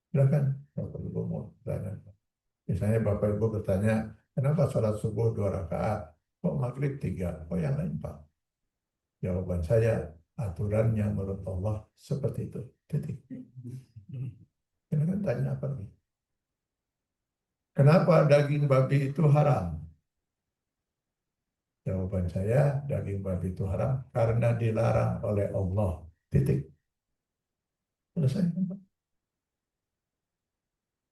Silakan Bapak Ibu mau bertanya. Misalnya Bapak Ibu bertanya, kenapa sholat subuh 2 rakaat? Kok maghrib 3? Kok yang lain 4? Jawaban saya, aturannya menurut Allah seperti itu. Titik. Silakan tanya apa nih? Kenapa daging babi itu haram? Jawaban saya, daging babi itu haram karena dilarang oleh Allah. Titik. Selesai.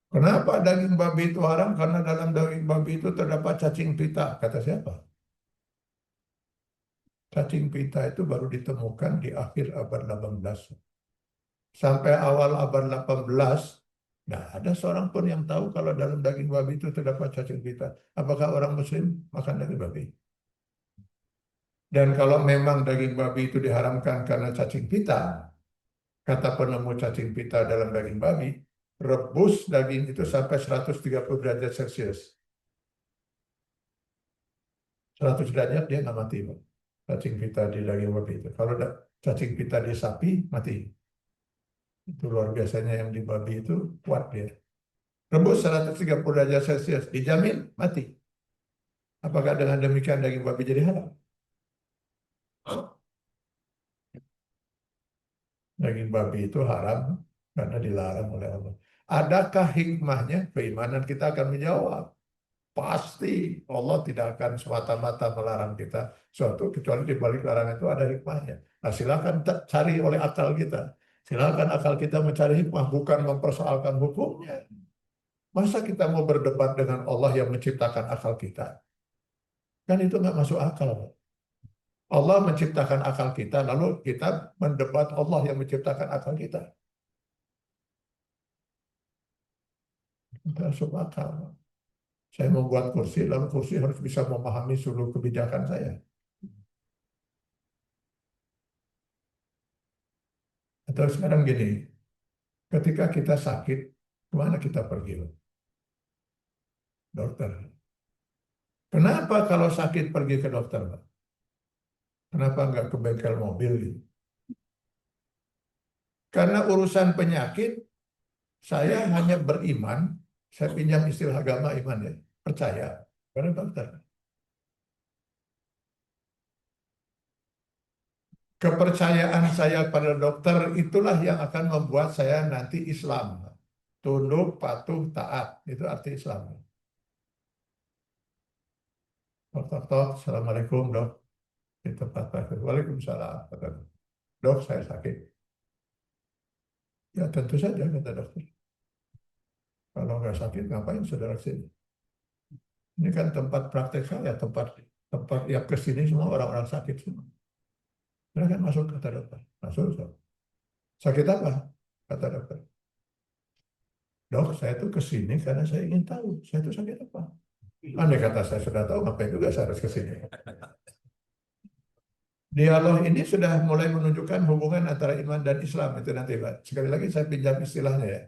Kenapa daging babi itu haram? Karena dalam daging babi itu terdapat cacing pita. Kata siapa? Cacing pita itu baru ditemukan di akhir abad 18. Sampai awal abad 18, nah ada seorang pun yang tahu kalau dalam daging babi itu terdapat cacing pita. Apakah orang Muslim makan daging babi? Dan kalau memang daging babi itu diharamkan karena cacing pita, kata penemu cacing pita dalam daging babi, rebus daging itu sampai 130 derajat Celcius. 100 derajat dia nggak mati, Pak. Cacing pita di daging babi itu. Kalau cacing pita di sapi, mati. Itu luar biasanya yang di babi itu kuat dia. Rebus 130 derajat Celcius, dijamin mati. Apakah dengan demikian daging babi jadi halal? Daging babi itu haram karena dilarang oleh Allah. Adakah hikmahnya? Keimanan kita akan menjawab. Pasti Allah tidak akan semata-mata melarang kita suatu kecuali di balik larangan itu ada hikmahnya. Nah, silakan cari oleh akal kita. Silakan akal kita mencari hikmah, bukan mempersoalkan hukumnya. Masa kita mau berdebat dengan Allah yang menciptakan akal kita? Kan itu nggak masuk akal. Allah menciptakan akal kita, lalu kita mendebat Allah yang menciptakan akal kita. Itu masuk akal. Saya membuat kursi, lalu kursi harus bisa memahami seluruh kebijakan saya. Atau sekarang gini, ketika kita sakit, kemana kita pergi? Dokter. Kenapa kalau sakit pergi ke dokter, Pak? Kenapa nggak ke bengkel mobil gitu? Karena urusan penyakit, saya hanya beriman, saya pinjam istilah agama iman ya, percaya pada dokter. Kepercayaan saya pada dokter itulah yang akan membuat saya nanti Islam. Tunduk, patuh, taat. Itu arti Islam. Tok, tok, tok. Assalamualaikum, dok. Di tempat praktek. Waalaikumsalam. Kata dok. Dok, saya sakit. Ya tentu saja, kata dokter. Kalau nggak sakit, ngapain saudara sini? Ini kan tempat praktek saya, tempat tempat yang kesini semua orang-orang sakit semua. Silakan masuk, kata dokter. Masuk, dok. Sakit apa? Kata dokter. Dok, saya tuh kesini karena saya ingin tahu, saya tuh sakit apa. Andai kata saya sudah tahu, ngapain juga saya harus kesini. Dialog ini sudah mulai menunjukkan hubungan antara iman dan Islam. Itu nanti, Pak. Sekali lagi saya pinjam istilahnya ya.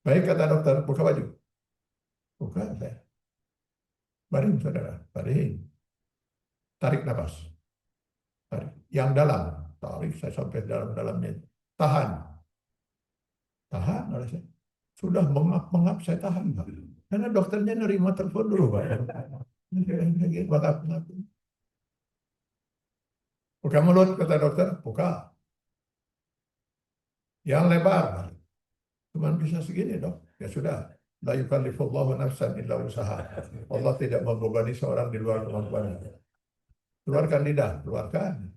Baik, kata dokter, buka baju. Buka, saya. Baring, saudara. Baring. Tarik nafas. Tarik. Yang dalam. Tarik, saya sampai dalam-dalamnya. Tahan. Tahan, oleh saya. Sudah mengap-mengap, saya tahan, Pak. Karena dokternya nerima telepon dulu, Pak. Mengap-mengap. Buka mulut, kata dokter. Buka. Yang lebar. Cuman bisa segini, dok. Ya sudah. La yukallifullahu nafsan illa usaha. Allah tidak membebani seorang di luar kemampuannya. Keluarkan lidah, keluarkan.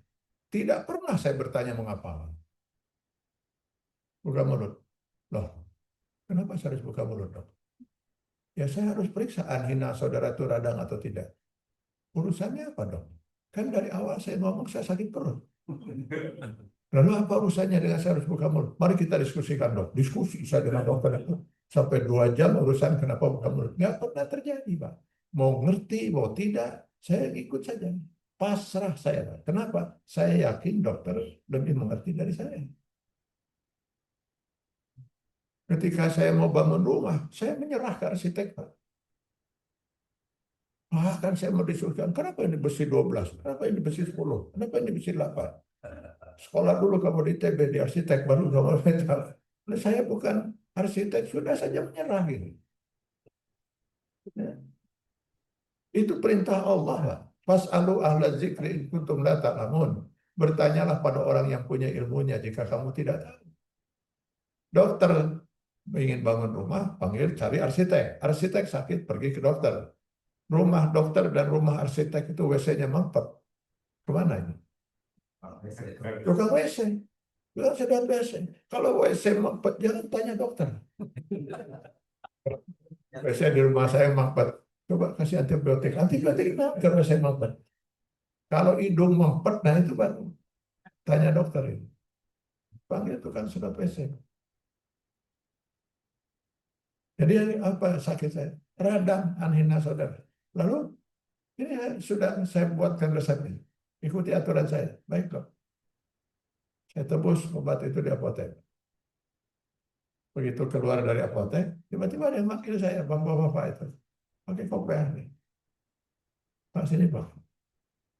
Tidak pernah saya bertanya mengapa. Buka mulut. Loh, kenapa saya harus buka mulut, dok? Ya saya harus periksa anhina saudara itu radang atau tidak. Urusannya apa, dok? Kan dari awal saya ngomong saya sakit perut. Lalu apa urusannya dengan saya harus buka mulut? Mari kita diskusikan, dok. Diskusi saya dengan dokter itu. Sampai 2 jam urusan kenapa buka mulut. Nggak pernah terjadi, Pak. Mau ngerti, mau tidak, saya ikut saja. Pasrah saya, Pak. Kenapa? Saya yakin dokter lebih mengerti dari saya. Ketika saya mau bangun rumah, saya menyerah ke arsitek, Pak. Bahkan saya mau disuruhkan, kenapa ini besi 12? Kenapa ini besi 10? Kenapa ini besi 8? Sekolah dulu kamu di TB, di arsitek, baru kamu metal. Nah, saya bukan arsitek, sudah saja menyerah gitu. Ya. Itu perintah Allah, Pak. Fas'alu ahla zikri in kuntum la ta'lamun. Bertanyalah pada orang yang punya ilmunya jika kamu tidak tahu. Dokter ingin bangun rumah, panggil cari arsitek. Arsitek sakit, pergi ke dokter. Rumah dokter dan rumah arsitek itu WC-nya mampet. Kemana ini? Tukang WC. Bilang sedang WC. Kalau WC mampet, jangan tanya dokter. WC di rumah saya mampet. Coba kasih antibiotik. Antibiotik kenapa kalau WC mampet? Kalau hidung mampet, nah itu baru tanya dokter ini. Panggil tukang sedot WC. Jadi apa sakit saya? Radang anhina saudara. Lalu ini sudah saya buatkan resepnya. Ikuti aturan saya. Baik dok. Saya tebus obat itu di apotek. Begitu keluar dari apotek, tiba-tiba ada yang manggil saya, bapak-bapak itu. Pakai kopiah nih. Pak sini Pak.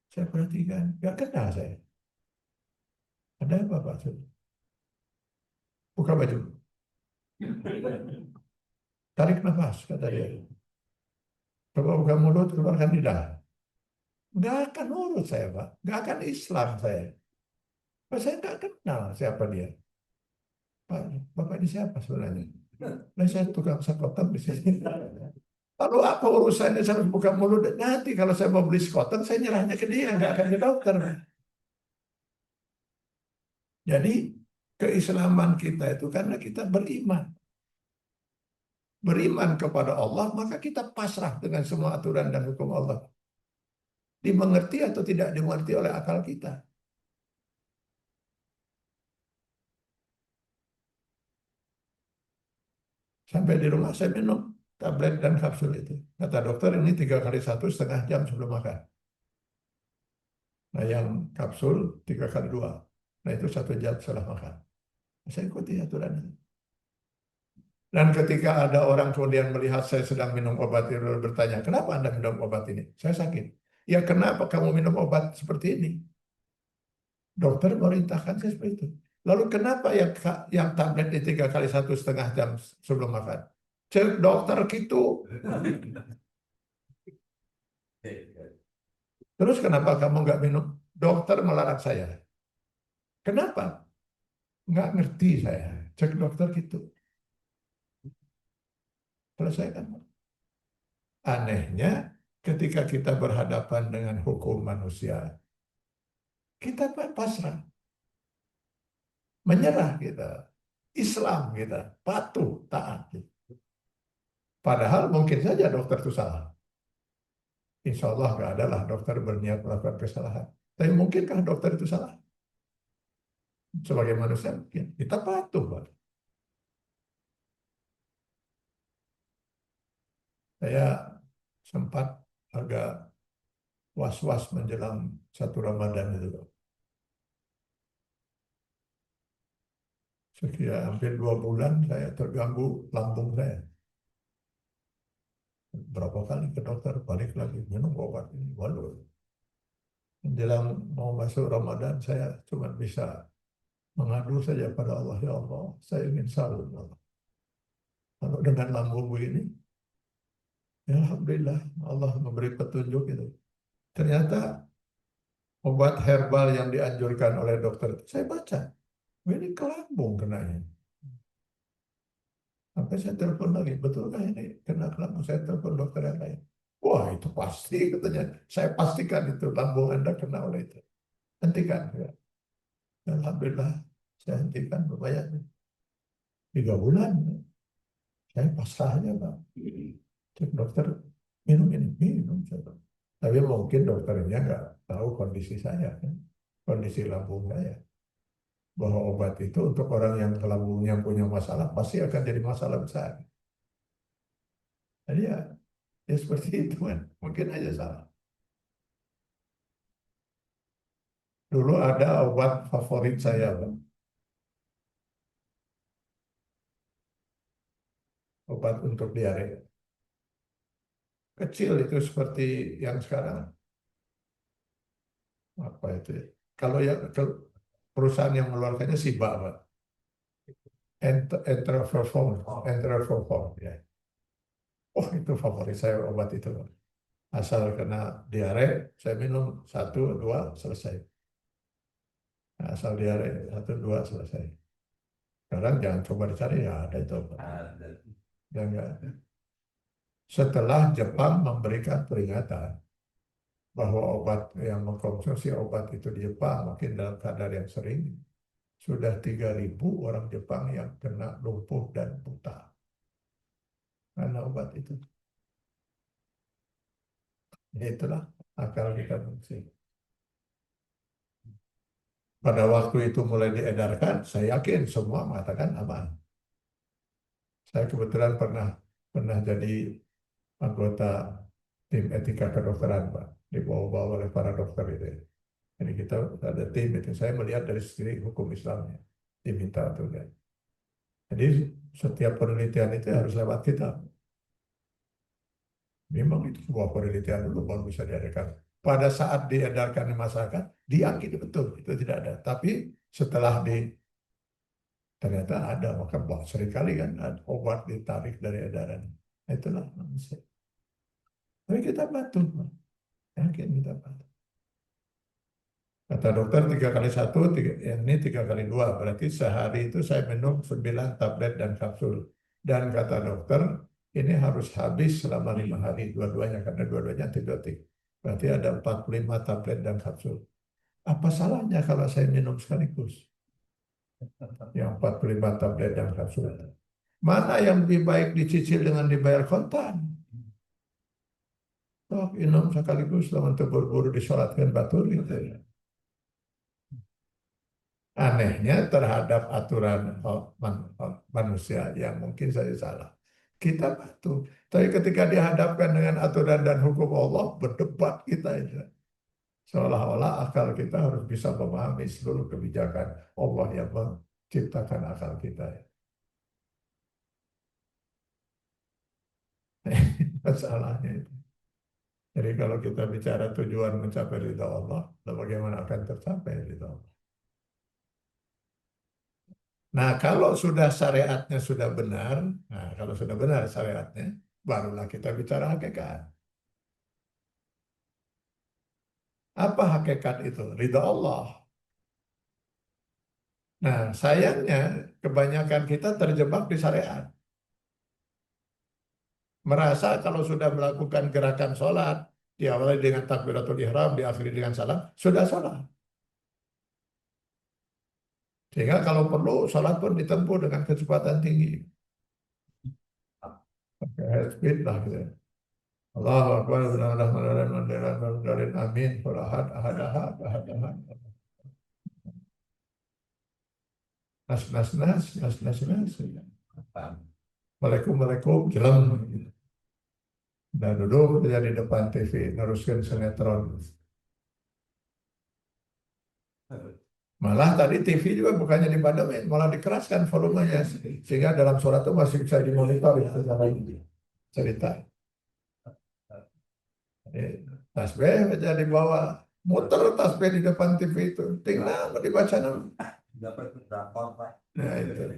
Saya perhatikan, nggak kenal saya. Ada apa Pak? Buka baju. Tarik nafas, kata dia. Coba buka mulut, keluarkan lidah. Nggak akan nurut saya Pak. Nggak akan Islam saya. Pak, saya nggak kenal siapa dia. Pak, Bapak ini siapa sebenarnya? Nah, saya tukang sekoteng di sini. Lalu apa urusannya saya harus buka mulut? Nanti kalau saya mau beli sekoteng, saya nyerahnya ke dia, nggak akan ke dokter. Jadi keislaman kita itu karena kita beriman. Beriman kepada Allah, maka kita pasrah dengan semua aturan dan hukum Allah. Dimengerti atau tidak dimengerti oleh akal kita. Sampai di rumah saya minum tablet dan kapsul itu. Kata dokter ini 3 kali 1 setengah jam sebelum makan. Nah yang kapsul 3 kali 2. Nah itu 1 jam setelah makan. Saya ikuti aturan itu. Dan ketika ada orang kemudian melihat saya sedang minum obat itu lalu bertanya, kenapa Anda minum obat ini? Saya sakit. Ya kenapa kamu minum obat seperti ini? Dokter merintahkan saya seperti itu. Lalu kenapa yang tablet di 3 kali 1 setengah jam sebelum makan? Cek dokter gitu. Terus kenapa kamu nggak minum? Dokter melarang saya. Kenapa? Nggak ngerti saya. Cek dokter gitu. Selesaikan. Anehnya, ketika kita berhadapan dengan hukum manusia, kita pasrah, menyerah kita, Islam kita, patuh, taat. Padahal mungkin saja dokter itu salah. Insya Allah nggak adalah dokter berniat melakukan kesalahan. Tapi mungkinkah dokter itu salah? Sebagai manusia mungkin. Kita patuh, Pak. Saya sempat agak was-was menjelang 1 Ramadan itu. Sekian hampir 2 bulan saya terganggu lambung saya. Berapa kali ke dokter, balik lagi minum obat ini. Waduh. Menjelang mau masuk Ramadan, saya cuma bisa mengadu saja pada Allah. Ya Allah, saya ingin salur. Kalau dengan lambung ini, ya Alhamdulillah, Allah memberi petunjuk itu. Ternyata obat herbal yang dianjurkan oleh dokter, saya baca. Ini ke lambung kenanya. Sampai saya telepon lagi, betulkah ini kena ke lambung? Saya telepon dokter yang lain. Wah itu pasti katanya. Saya pastikan itu lambung Anda kena oleh itu. Hentikan. Ya. Alhamdulillah saya hentikan lumayan. 3 bulan. Saya pasrahnya Pak. Cek dokter minum ini, minum. Tapi mungkin dokternya nggak tahu kondisi saya. Kan? Kondisi lambung saya. Bahwa obat itu untuk orang yang lambungnya punya masalah pasti akan jadi masalah besar. Jadi ya seperti itu kan, mungkin aja salah. Dulu ada obat favorit saya, Bang. Obat untuk diare. Kecil itu seperti yang sekarang. Apa itu ya? Kalau ya perusahaan yang mengeluarkannya Siba, Pak. Enteroflofor, ya. Oh itu favorit saya obat itu, Pak. Asal kena diare, saya minum 1, 2 selesai. Asal diare 1, 2 selesai. Sekarang jangan coba dicari ya ada itu. Dan setelah Jepang memberikan peringatan bahwa obat yang mengkonsumsi obat itu di Jepang makin dalam kadar yang sering sudah 3.000 orang Jepang yang kena lumpuh dan buta karena obat itu. Ya itulah akal kita manusia. Pada waktu itu mulai diedarkan, saya yakin semua mengatakan aman. Saya kebetulan pernah jadi anggota tim etika kedokteran, Pak, dibawa-bawa oleh para dokter itu. Jadi kita ada tim itu. Saya melihat dari sisi hukum Islamnya, diminta untuk lihat. Jadi setiap penelitian itu harus lewat kita. Memang itu sebuah penelitian dulu baru bisa diadakan. Pada saat diedarkan di masyarakat, diyakini betul itu tidak ada. Tapi setelah ternyata ada, maka seringkali kan obat ditarik dari edaran. Itulah manusia. Tapi kita bantu, yakin kita bantu. Kata dokter 3 kali 1, ini 3 kali 2. Berarti sehari itu saya minum 9 tablet dan kapsul. Dan kata dokter, ini harus habis selama 5 hari dua-duanya, karena dua-duanya antibiotik. Berarti ada 45 tablet dan kapsul. Apa salahnya kalau saya minum sekaligus? Yang 45 tablet dan kapsul. Mana yang lebih baik dicicil dengan dibayar kontan? Oh, minum sekaligus, lawan terburu-buru disolatkan batur gitu ya. Anehnya terhadap aturan manusia yang mungkin saja salah. kita patuh. Tapi ketika dihadapkan dengan aturan dan hukum Allah, berdebat kita itu. Seolah-olah akal kita harus bisa memahami seluruh kebijakan Allah yang menciptakan akal kita. Masalahnya itu. Jadi kalau kita bicara tujuan mencapai ridha Allah, lalu bagaimana akan tercapai ridha Allah? Nah, kalau sudah syariatnya sudah benar, nah kalau sudah benar syariatnya, barulah kita bicara hakikat. Apa hakikat itu? Ridha Allah. Nah, sayangnya kebanyakan kita terjebak di syariat. Merasa kalau sudah melakukan gerakan sholat, diawali dengan takbiratul ihram, diakhiri dengan salam, sudah sholat. Sehingga kalau perlu, sholat pun ditempuh dengan kecepatan tinggi. Pakai head speed lah gitu. Allahu Akbar, amin, ahad, ahad, ahad, ahad, ahad. Nas, nas, nas, nas, nas, nas. Waalaikumsalam, jelam. Dan duduk dia di depan TV, neruskan sinetron. Malah tadi TV juga bukannya dipadamkan, malah dikeraskan volumenya. Sehingga dalam surat itu masih bisa dimonitor itu cara cerita. Tasbih aja dibawa, muter tasbih di depan TV itu. Tinggal dibaca nama. Nah itu.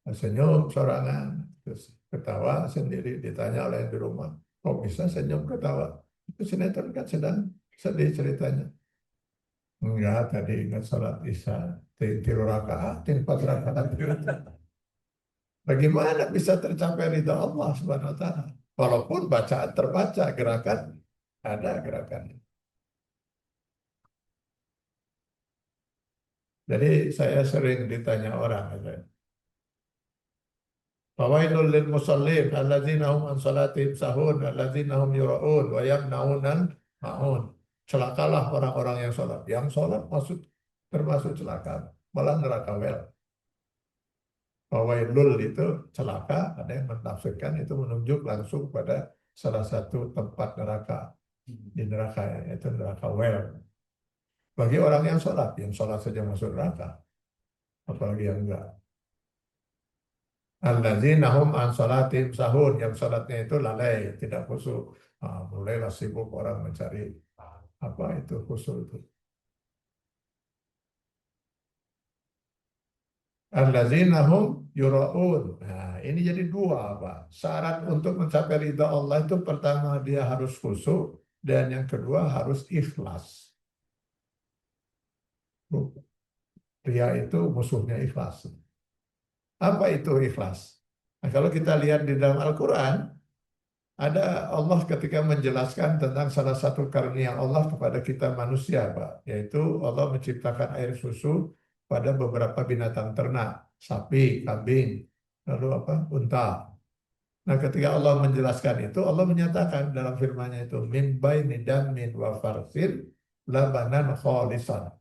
Senyum sorangan, terus ketawa sendiri, ditanya oleh yang di rumah, kok bisa senyum ketawa? Itu sinetron kan sedang sedih ceritanya. Enggak, tadi ingat sholat isya, tiga rakaat, empat rakaat. Bagaimana bisa tercapai ridha Allah Subhanahu wa taala? Walaupun bacaan terbaca, gerakan ada gerakannya. Jadi saya sering ditanya orang, fawailul lil musallin alladzina hum an salatihim sahun alladzina hum yura'un wa yamna'unal ma'un. Celakalah orang-orang yang sholat. Yang sholat maksud termasuk celaka, malah neraka wel. Fawailul itu celaka, ada yang menafsirkan itu menunjuk langsung pada salah satu tempat neraka. Di neraka yaitu neraka wel. Bagi orang yang sholat saja masuk neraka, apalagi yang enggak. Alladzina hum an salatihim sahun, yang salatnya itu lalai, tidak khusyuk. Mulailah sibuk orang mencari apa itu khusyuk itu. Alladzina hum yura'un. Nah, ini jadi dua, Pak. Syarat untuk mencapai ridha Allah itu pertama dia harus khusyuk dan yang kedua harus ikhlas. Ria itu musuhnya ikhlas. Apa itu ikhlas? Nah, kalau kita lihat di dalam Al-Quran, ada Allah ketika menjelaskan tentang salah satu karunia Allah kepada kita manusia, Pak, yaitu Allah menciptakan air susu pada beberapa binatang ternak, sapi, kambing, lalu apa, unta. Nah, ketika Allah menjelaskan itu, Allah menyatakan dalam firman-Nya itu, min baini damin wa farsin labanan khalisan.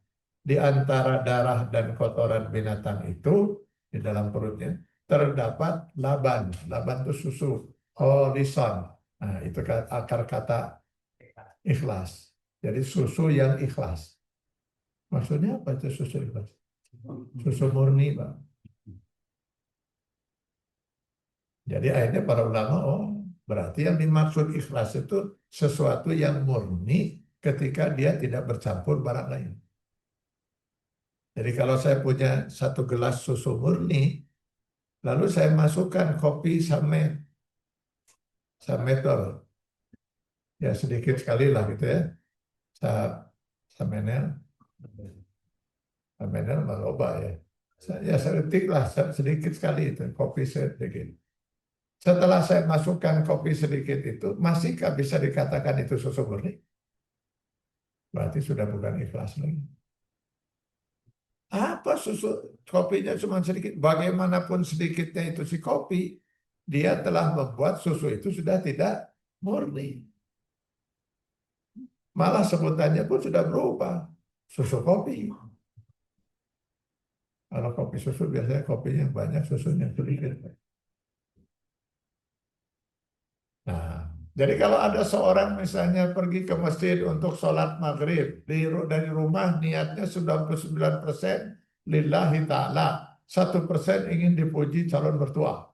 Di antara darah dan kotoran binatang itu di dalam perutnya terdapat laban. Laban itu susu. Khalisan. Nah, itu akar kata ikhlas. Jadi susu yang ikhlas. Maksudnya apa itu susu ikhlas? Susu murni, Pak. Jadi akhirnya para ulama, oh berarti yang dimaksud ikhlas itu sesuatu yang murni ketika dia tidak bercampur barang lain. Jadi kalau saya punya satu gelas susu murni, lalu saya masukkan kopi samet, sametol, ya sedikit sekali lah gitu ya, samenel, samenel maloba ya. Ya sedikit lah, sedikit sekali itu, kopi sedikit. Setelah saya masukkan kopi sedikit itu, masihkah bisa dikatakan itu susu murni? Berarti sudah bukan ikhlas lagi. Apa susu kopinya cuma sedikit? Bagaimanapun sedikitnya itu si kopi, dia telah membuat susu itu sudah tidak murni. Malah sebutannya pun sudah berubah. Susu kopi. Kalau kopi susu biasanya kopinya banyak, susunya sedikit. Jadi kalau ada seorang misalnya pergi ke masjid untuk sholat maghrib, dari rumah niatnya 99% lillahi ta'ala, 1% ingin dipuji calon mertua.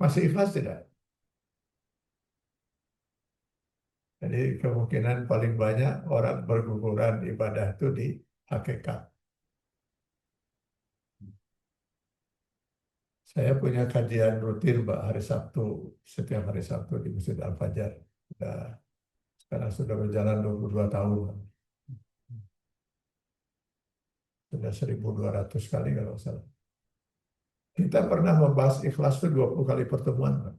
Masih ikhlas tidak? Jadi kemungkinan paling banyak orang berguguran ibadah itu di hakikat. Saya punya kajian rutin Mbak hari Sabtu, setiap hari Sabtu di Masjid Al-Fajar. Sekarang sudah berjalan 22 tahun. Sudah 1.200 kali kalau nggak salah. Kita pernah membahas ikhlas itu 20 kali pertemuan, Mbak.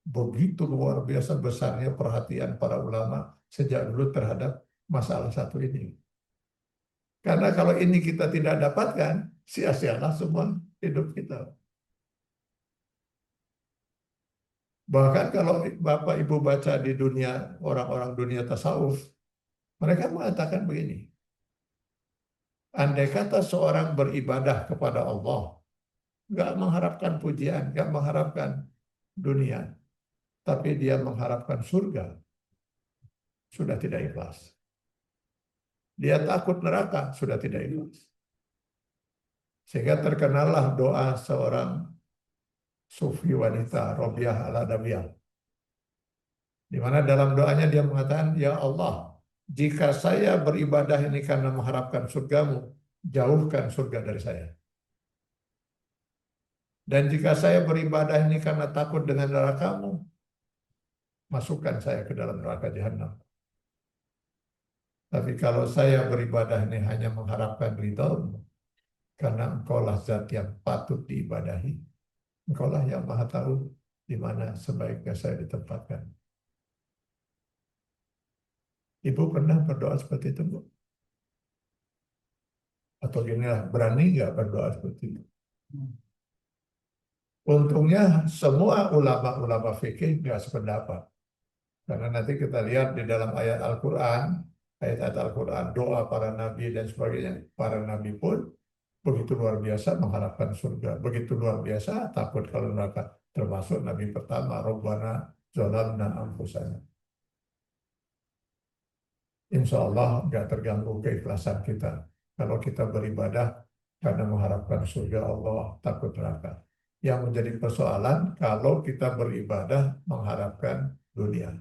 Begitu luar biasa besarnya perhatian para ulama sejak dulu terhadap masalah satu ini. Karena kalau ini kita tidak dapatkan, sia-sialah semua hidup kita. Bahkan kalau Bapak Ibu baca di dunia, orang-orang dunia tasawuf, mereka mengatakan begini, andai kata seorang beribadah kepada Allah, nggak mengharapkan pujian, nggak mengharapkan dunia, tapi dia mengharapkan surga, sudah tidak ikhlas. Dia takut neraka, sudah tidak ikhlas. Sehingga terkenallah doa seorang sufi wanita, Robiah al-Adawiyah, di mana dalam doanya dia mengatakan, Ya Allah, jika saya beribadah ini karena mengharapkan surgamu, jauhkan surga dari saya. Dan jika saya beribadah ini karena takut dengan nerakamu, masukkan saya ke dalam neraka jahanam. Tapi kalau saya beribadah ini hanya mengharapkan ridhamu, karena engkaulah zat yang patut diibadahi, engkaulah yang maha tahu di mana sebaiknya saya ditempatkan. Ibu pernah berdoa seperti itu, Bu? Atau gini lah, berani nggak berdoa seperti itu? Untungnya semua ulama-ulama fikih nggak sependapat. Karena nanti kita lihat di dalam ayat-ayat Al-Quran, doa para nabi dan sebagainya. Para nabi pun begitu luar biasa mengharapkan surga. Begitu luar biasa takut kalau neraka. Termasuk nabi pertama, Rabbana zalamna anfusana. Insya Allah nggak terganggu keikhlasan kita. Kalau kita beribadah karena mengharapkan surga Allah, takut neraka. Yang menjadi persoalan kalau kita beribadah mengharapkan dunia.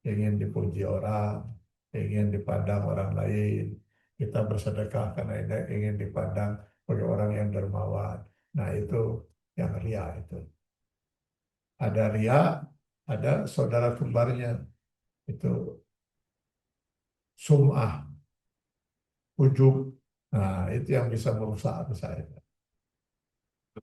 Ingin dipuji orang, ingin dipandang orang lain. Kita bersedekah karena ingin dipandang sebagai orang yang dermawan. Nah itu yang ria itu. Ada ria, ada saudara kembarnya. Itu sum'ah, ujub. Nah itu yang bisa merusak saya.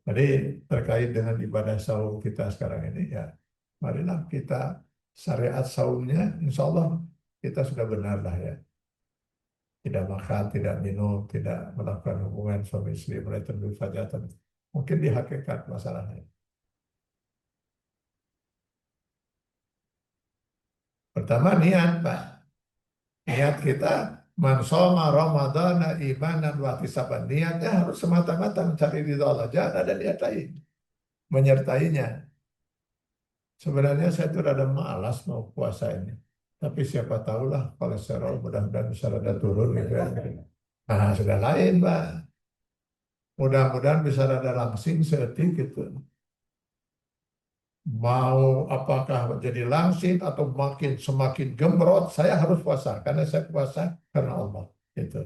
Jadi terkait dengan ibadah saum kita sekarang ini ya, marilah kita syariat saumnya, insya Allah kita sudah benar lah ya. Tidak makan, tidak minum, tidak melakukan hubungan suami istri, mulai terbit fajatan. Mungkin di hakikat masalahnya. Pertama niat, Pak. Niat kita man shoma ramadhana imanan wa ihtisaban. Niatnya harus semata-mata mencari ridha Allah. Jangan ada niat lain menyertainya. Sebenarnya saya tuh rada malas mau puasa ini. Tapi siapa tahulah kolesterol mudah-mudahan bisa rada turun gitu ya. Nah, sudah lain, Pak. Mudah-mudahan bisa rada langsing seetik gitu. Mau apakah jadi langsing atau semakin gemrot, saya harus puasa karena saya puasa karena Allah. Gitu.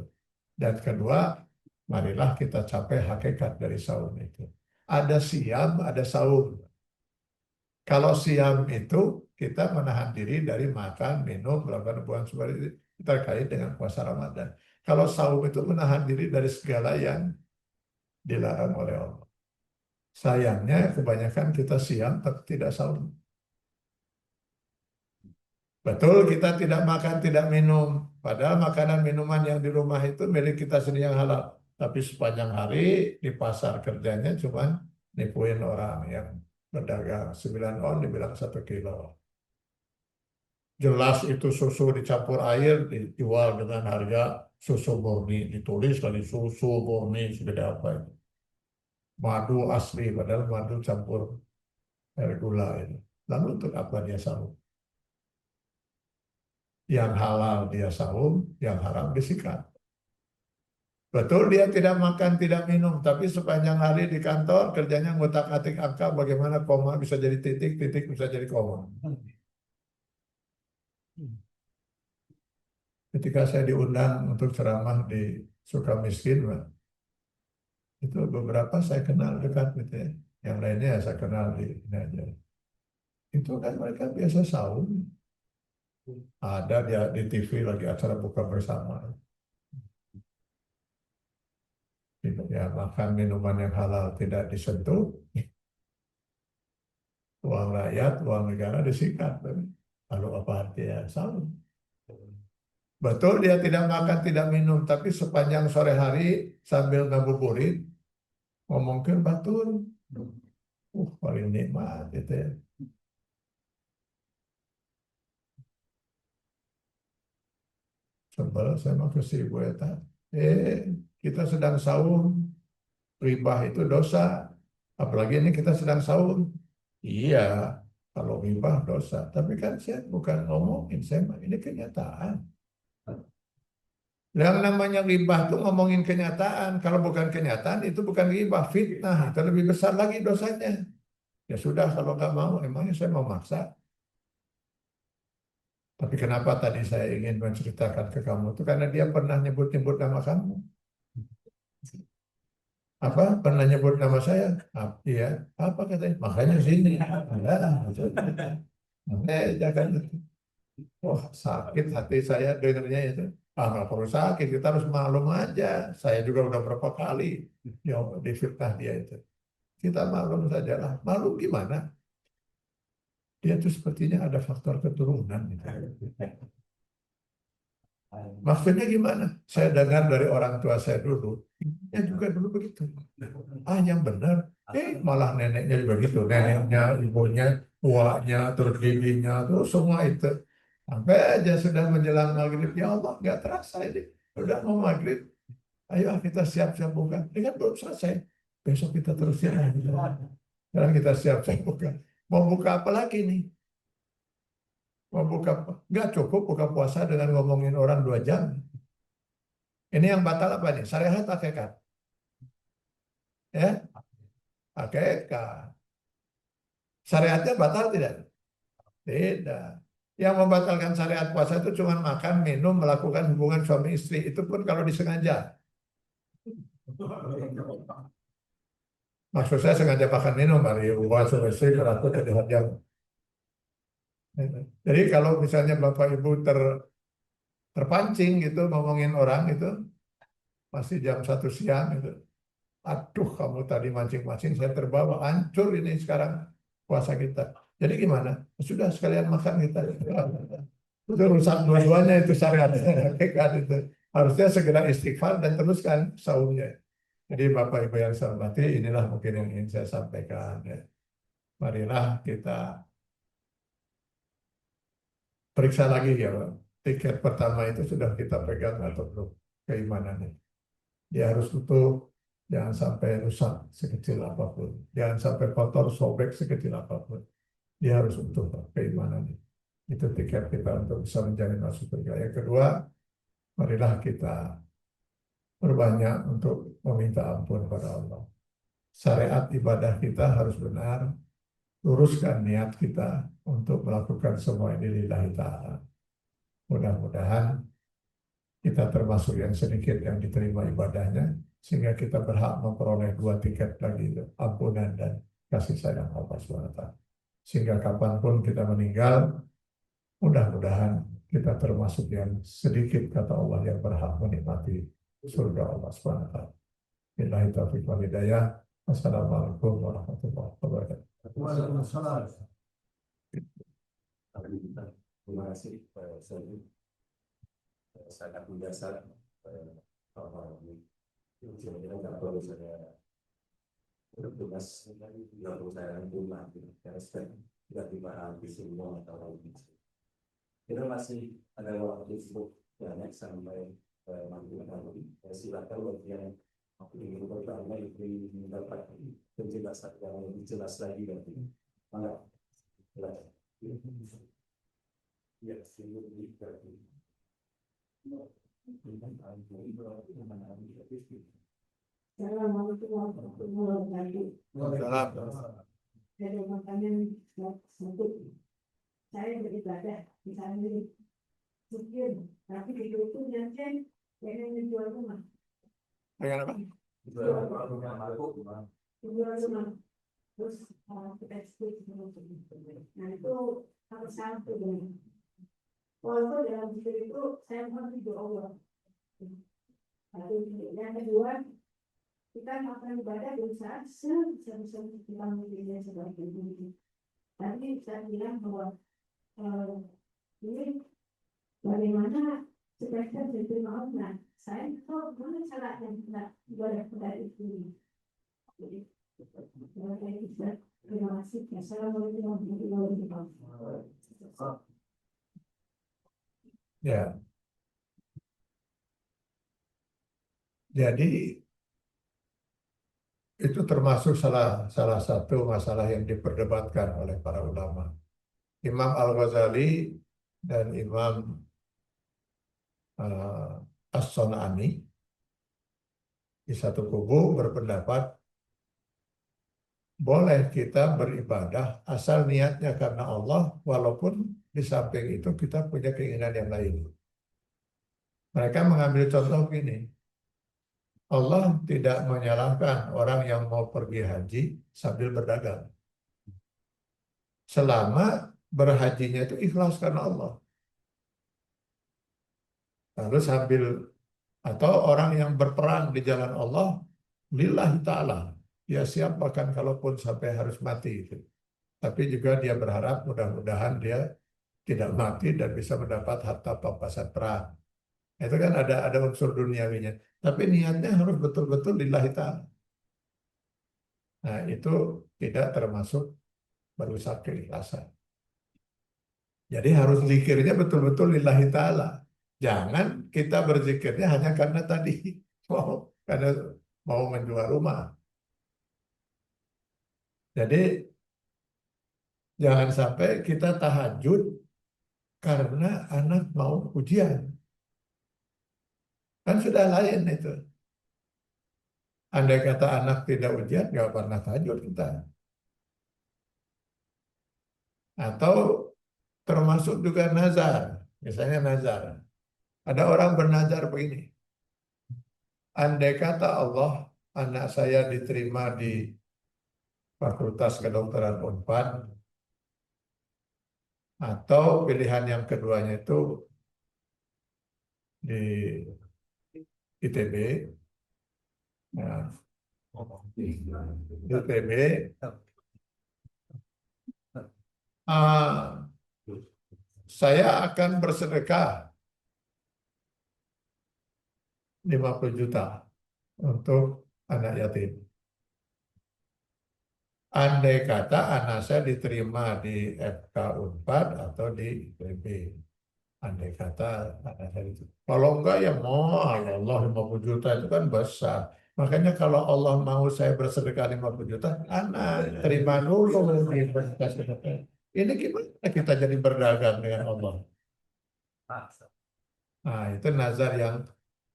Dan kedua, marilah kita capai hakikat dari saum itu. Ada siam, ada saum. Kalau siam itu kita menahan diri dari makan, minum, melakukan hubungan seperti itu terkait dengan puasa Ramadan. Kalau saum itu menahan diri dari segala yang dilarang oleh Allah. Sayangnya kebanyakan kita siam tapi tidak saum. Betul kita tidak makan, tidak minum. Padahal makanan minuman yang di rumah itu milik kita sendiri yang halal. Tapi sepanjang hari di pasar kerjanya cuma nipuin orang yang berdagang 9 on dibilang 1 kilo. Jelas itu susu dicampur air dijual dengan harga susu murni. Ditulis tadi susu murni segede apa itu. Madu asli padahal madu campur air gula itu. Lalu untuk apa dia saum? Yang halal dia saum, yang haram disikat. Betul dia tidak makan, tidak minum, tapi sepanjang hari di kantor kerjanya ngutak-atik angka bagaimana koma bisa jadi titik, titik bisa jadi koma. Ketika saya diundang untuk ceramah di Sukamiskin, Pak, itu beberapa saya kenal dekat gitu ya. Yang lainnya ya saya kenal di ini aja. Itu kan mereka biasa saum, ada dia di TV lagi acara buka bersama. Ya, makan minuman yang halal tidak disentuh, uang rakyat, uang negara disikat. Lalu apa artinya saum? Betul dia tidak makan, tidak minum, tapi sepanjang sore hari sambil ngabuburit, ngomongin batur. Paling nikmat gitu ya. Sebel saya mau ke si ibu eta. Kita sedang saum, ribah itu dosa. Apalagi ini kita sedang saum. Iya, kalau ribah dosa. Tapi kan saya bukan ngomongin, saya ini kenyataan. Yang namanya ribah itu ngomongin kenyataan. Kalau bukan kenyataan itu bukan ribah, fitnah. Itu lebih besar lagi dosanya. Ya sudah, kalau nggak mau, emangnya saya mau maksa. Tapi kenapa tadi saya ingin menceritakan ke kamu itu karena dia pernah nyebut-nyebut nama kamu. Apa? Pernah nyebut nama saya? Iya. Apa katanya? Makanya sini. Enggak. Jangan. Wah, sakit hati saya dengarnya itu. Nggak perlu sakit, kita harus maklum aja. Saya juga udah berapa kali ya difitnah dia itu. Kita maklum saja lah. Maklum gimana? Dia tuh sepertinya ada faktor keturunan gitu. Maksudnya gimana? Saya dengar dari orang tua saya dulu, ya juga dulu begitu. Yang benar, malah neneknya juga gitu, neneknya, ibunya, uaknya, terus bibinya, terus semua itu. Sampai aja sudah menjelang maghrib, ya Allah, nggak terasa ini. Udah mau maghrib, ayo kita siap-siap buka. Ini kan belum selesai. Besok kita terus ya. Sekarang kita siap-siap buka. Mau buka apa lagi nih? Mau buka, nggak cukup buka puasa dengan ngomongin orang 2 jam. Ini yang batal apa nih? Syariat hakikat. Ya, hakikat. Syariatnya batal tidak? Tidak. Yang membatalkan syariat puasa itu cuma makan, minum, melakukan hubungan suami istri. Itu pun kalau disengaja. Maksud saya sengaja makan minum, hari hubungan suami istri berarti terlihat jam. Jadi kalau misalnya Bapak Ibu terpancing gitu ngomongin orang itu masih jam 1 siang itu. Aduh, kamu tadi mancing-mancing, saya terbawa, hancur ini sekarang puasa kita. Jadi gimana? Sudah sekalian makan kita. Itu rusak dua-duanya itu syariat. Kan itu. Harusnya segera istighfar dan teruskan saumnya. Jadi Bapak Ibu yang saya hormati, inilah mungkin yang ingin saya sampaikan. Ya. Marilah kita periksa lagi ya, Pak. Tiket pertama itu sudah kita pegang atau belum keimanannya. Dia harus utuh, jangan sampai rusak sekecil apapun. Jangan sampai kotor, sobek sekecil apapun. Dia harus utuh keimanannya. Itu tiket kita untuk bisa menjalin masuk surga. Yang kedua, marilah kita berbanyak untuk meminta ampun pada Allah. Syariat ibadah kita harus benar, luruskan niat kita untuk melakukan semua ini lillahi ta'ala. Mudah-mudahan kita termasuk yang sedikit yang diterima ibadahnya, sehingga kita berhak memperoleh 2 tiket lagi, ampunan dan kasih sayang Allah SWT. Sehingga kapanpun kita meninggal, mudah-mudahan kita termasuk yang sedikit, kata Allah, yang berhak menikmati surga Allah SWT. Billahi taufiq wal hidayah. Wassalamualaikum warahmatullahi wabarakatuh. Waalaikumsalam. Terima kasih Pak Sandi. Sangat mendasar. Sebenarnya kalau saya bertugas yang saya rumah, karena tidak dipahami semua atau kita masih ada waktu untuk banyak sampai mampu nanti. Silakan bagi yang ingin bertanya, ingin mendapat penjelasan yang lebih jelas lagi nanti. Mana? Ya, sungguh berarti. Assalamualaikum warahmatullahi wabarakatuh. Salam. Dari makanan sebut saya beribadah di sana miskin, tapi di itu nanti pengen menjual rumah, Dengan apa? jual rumah, terus kita ekspor. Nah itu harus satu dengan walaupun dalam diri itu saya mohon ridho Allah. Lalu yang kedua kita melakukan ibadah berusaha sebisa kita menjadinya sebagai ini. Tadi saya bilang bahwa ini bagaimana supaya kita diterima Allah. Saya tahu mana cara yang kita ibadah pada itu. Jadi, terima kasih. Assalamualaikum warahmatullahi wabarakatuh. Ya, jadi itu termasuk salah satu masalah yang diperdebatkan oleh para ulama. Imam Al-Ghazali dan Imam As-Sun'ani di satu kubu berpendapat boleh kita beribadah asal niatnya karena Allah, walaupun di samping itu kita punya keinginan yang lain. Mereka mengambil contoh gini, Allah tidak menyalahkan orang yang mau pergi haji sambil berdagang. Selama berhajinya itu ikhlas karena Allah. Lalu sambil atau orang yang berperang di jalan Allah lillahi ta'ala, dia siap bahkan kalaupun sampai harus mati itu. Tapi juga dia berharap mudah-mudahan dia tidak mati dan bisa mendapat harta pampasan perang. Itu kan ada unsur duniawinya. Tapi niatnya harus betul-betul lillahi ta'ala. Nah itu tidak termasuk merusak keikhlasan. Jadi harus zikirnya betul-betul lillahi ta'ala. Jangan kita berzikirnya hanya karena tadi karena mau menjual rumah. Jadi jangan sampai kita tahajud karena anak mau ujian. Kan sudah lain itu. Andai kata anak tidak ujian, nggak pernah tahajud kita. Atau termasuk juga nazar. Misalnya nazar. Ada orang bernazar begini. Andai kata Allah, anak saya diterima di Fakultas Kedokteran Unpad, atau pilihan yang keduanya itu di ITB. Nah, di ITB, saya akan bersedekah 50 juta untuk anak yatim. Andai kata anak saya diterima di FK Unpad atau di ITB. Andai kata anak saya itu. Kalau enggak ya mau Allah 50 juta itu kan besar. Makanya kalau Allah mau saya bersedekah 50 juta, anak terima dulu di berkas sedekah. Ini gimana kita jadi berdagang dengan Allah? Nah, itu nazar yang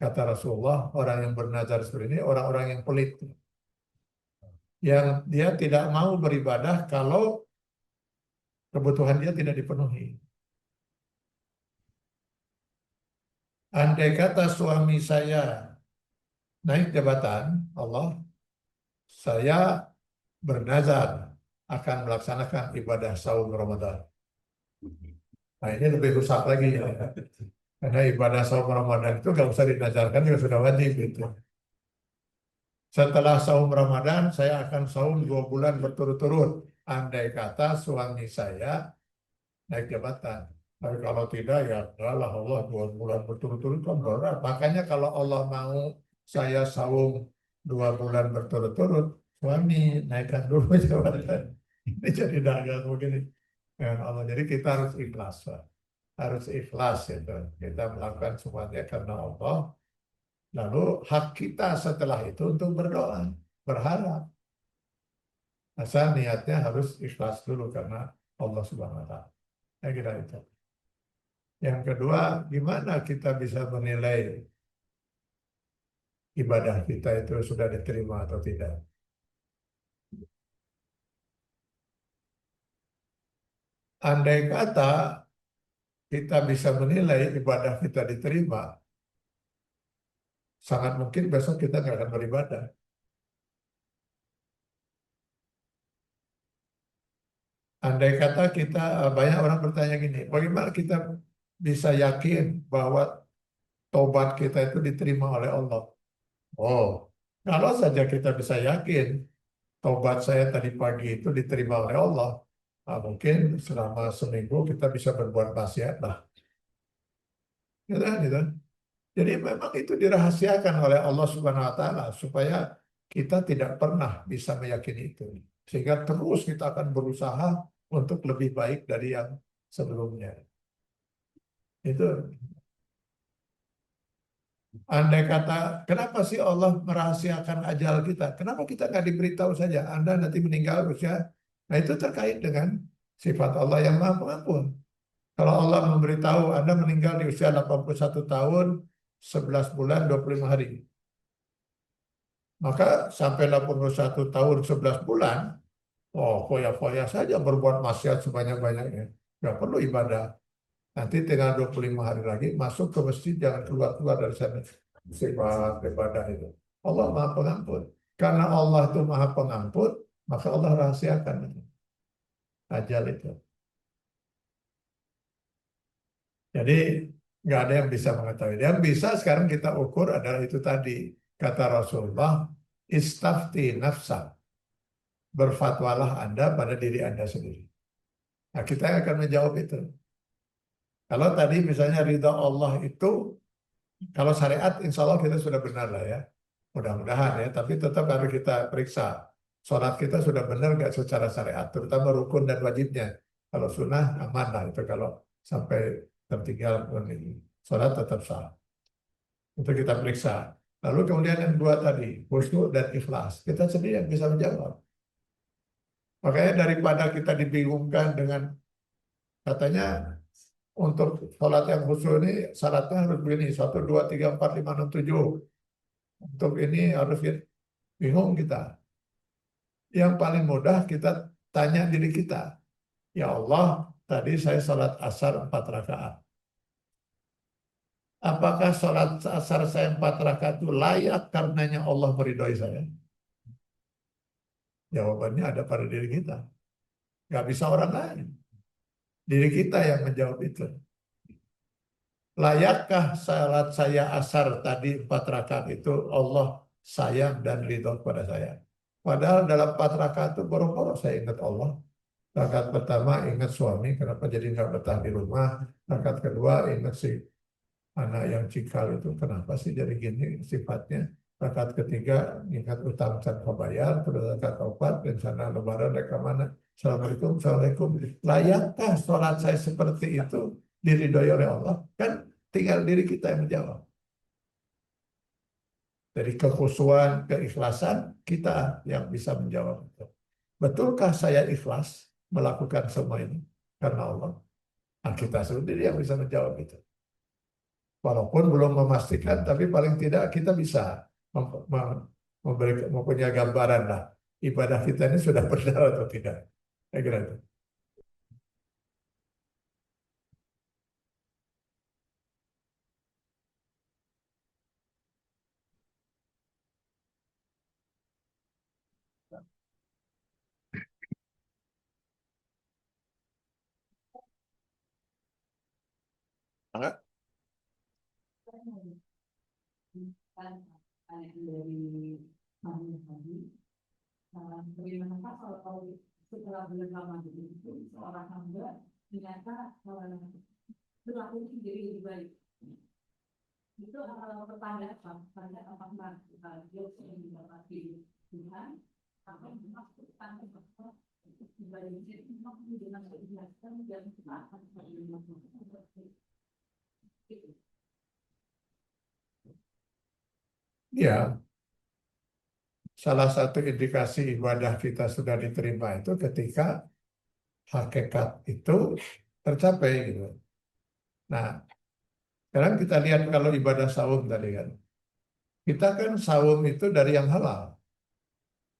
kata Rasulullah, orang yang bernazar seperti ini, orang-orang yang pelit. Yang dia tidak mau beribadah kalau kebutuhan dia tidak dipenuhi. Andai kata suami saya naik jabatan, Allah, saya bernazar akan melaksanakan ibadah saum Ramadan. Nah ini lebih rusak lagi ya. Karena ibadah saum Ramadan itu nggak usah dinazarkan juga sudah wajib gitu. Setelah saum Ramadan saya akan saum 2 bulan berturut-turut. Andai kata suami saya naik jabatan. Tapi kalau tidak ya Allah 2 bulan berturut-turut kan berat. Makanya kalau Allah mau saya saum 2 bulan berturut-turut, suami naikkan dulu jabatan. Ini jadi dagang begini dengan Allah. Jadi kita harus ikhlas, Pak. Harus ikhlas itu. Kita melakukan semuanya karena Allah. Lalu hak kita setelah itu untuk berdoa, berharap. Asal niatnya harus ikhlas dulu karena Allah Subhanahu wa taala. Saya kira itu. Yang kedua, gimana kita bisa menilai ibadah kita itu sudah diterima atau tidak? Andai kata kita bisa menilai ibadah kita diterima, sangat mungkin besok kita nggak akan beribadah. Andai kata kita, banyak orang bertanya gini, bagaimana kita bisa yakin bahwa tobat kita itu diterima oleh Allah? Oh, kalau saja kita bisa yakin tobat saya tadi pagi itu diterima oleh Allah, mungkin selama seminggu kita bisa berbuat maksiat lah. Gitu kan, gitu. Jadi memang itu dirahasiakan oleh Allah Subhanahu wa taala supaya kita tidak pernah bisa meyakini itu. Sehingga terus kita akan berusaha untuk lebih baik dari yang sebelumnya. Itu andai kata, kenapa sih Allah merahasiakan ajal kita? Kenapa kita nggak diberitahu saja? Anda nanti meninggal usia. Nah itu terkait dengan sifat Allah yang Maha Pengampun. Kalau Allah memberitahu Anda meninggal di usia 81 tahun, 11 bulan, 25 hari. Maka sampai 81 tahun 11 bulan, oh foya-foya saja berbuat maksiat sebanyak-banyaknya. Nggak perlu ibadah. Nanti tinggal 25 hari lagi masuk ke masjid, jangan keluar-keluar dari sana. Sifat ibadah itu. Allah Maha Pengampun. Karena Allah itu Maha Pengampun, maka Allah rahasiakan itu. Ajal itu. Jadi nggak ada yang bisa mengetahui. Yang bisa sekarang kita ukur adalah itu tadi. Kata Rasulullah, istafti nafsa. Berfatwalah Anda pada diri Anda sendiri. Nah, kita akan menjawab itu. Kalau tadi misalnya ridha Allah itu, kalau syariat insya Allah kita sudah benar lah ya. Mudah-mudahan ya, tapi tetap harus kita periksa. Sholat kita sudah benar nggak secara syariat, terutama rukun dan wajibnya. Kalau sunnah aman lah itu kalau sampai tertinggal pun ini. Sholat tetap sah. Itu kita periksa. Lalu kemudian yang dua tadi, khusyuk dan ikhlas. Kita sendiri yang bisa menjawab. Makanya daripada kita dibingungkan dengan katanya untuk sholat yang khusyuk ini syaratnya harus begini, 1, 2, 3, 4, 5, 6, 7. Untuk ini harus bingung kita. Yang paling mudah kita tanya diri kita. Ya Allah, tadi saya sholat asar 4 rakaat. Apakah sholat asar saya 4 rakaat itu layak karenanya Allah meridhoi saya? Jawabannya ada pada diri kita. Gak bisa orang lain. Diri kita yang menjawab itu. Layakkah salat saya asar tadi 4 rakaat itu Allah sayang dan ridho kepada saya? Padahal dalam 4 rakaat itu boro-boro saya ingat Allah. Rakaat pertama ingat suami, kenapa jadi nggak betah di rumah. Rakaat kedua ingat si anak yang cikal itu, kenapa sih jadi gini sifatnya. Rakaat ketiga ingat utang tanpa bayar, terus rakaat keempat rencana lebaran mereka mana. Assalamualaikum, Assalamualaikum. Layakkah sholat saya seperti itu diridhoi oleh Allah? Kan tinggal diri kita yang menjawab. Dari kekhusyuan, keikhlasan, kita yang bisa menjawab itu. Betulkah saya ikhlas melakukan semua ini karena Allah? Nah, kita sendiri yang bisa menjawab itu. Walaupun belum memastikan, tapi paling tidak kita bisa mempunyai gambaran lah. Ibadah kita ini sudah benar atau tidak. Saya kira itu. Maka, Kan dari kami tadi, bagaimana Pak kalau setelah bulan Ramadan itu seorang hamba ternyata berlaku jadi lebih baik. Itu pertanda apa? Pertanda apakah dia sudah mendapati Tuhan atau masuk tanpa bahwa baiknya itu mampu dengan keikhlasan dan ketaatan pada ya, salah satu indikasi ibadah kita sudah diterima itu ketika hakikat itu tercapai gitu. Nah, sekarang kita lihat kalau ibadah saum tadi kan. Kita kan saum itu dari yang halal.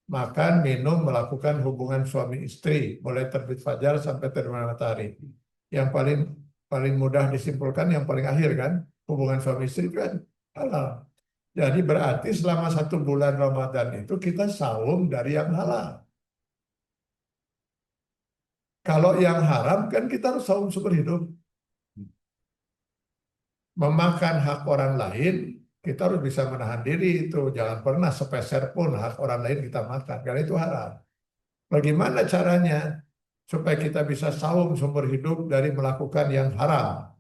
Makan, minum, melakukan hubungan suami istri, mulai terbit fajar sampai terbenam matahari. Yang paling paling mudah disimpulkan yang paling akhir kan, hubungan suami istri itu kan halal. Jadi berarti selama 1 bulan Ramadan itu kita saum dari yang halal. Kalau yang haram kan kita harus saum seumur hidup. Memakan hak orang lain, kita harus bisa menahan diri itu. Jangan pernah sepeser pun hak orang lain kita makan, karena itu haram. Bagaimana caranya supaya kita bisa saum seumur hidup dari melakukan yang haram?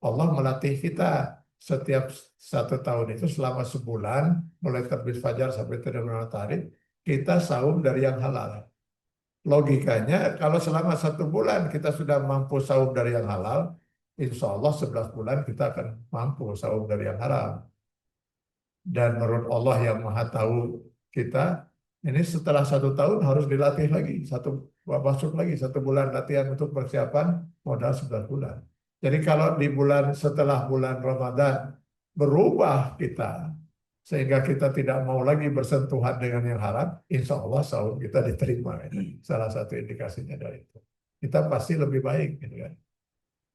Allah melatih kita setiap 1 tahun itu selama sebulan, mulai terbit fajar sampai terbenam matahari, kita saum dari yang halal. Logikanya, kalau selama 1 bulan kita sudah mampu saum dari yang halal, insya Allah 11 bulan kita akan mampu saum dari yang haram. Dan menurut Allah yang maha tahu kita, ini setelah 1 tahun harus dilatih lagi, masuk lagi 1 bulan latihan untuk persiapan modal 11 bulan. Jadi kalau di bulan setelah bulan Ramadan berubah kita, sehingga kita tidak mau lagi bersentuhan dengan yang haram, insya Allah saum kita diterima. Salah satu indikasinya dari itu. Kita pasti lebih baik, gitu kan.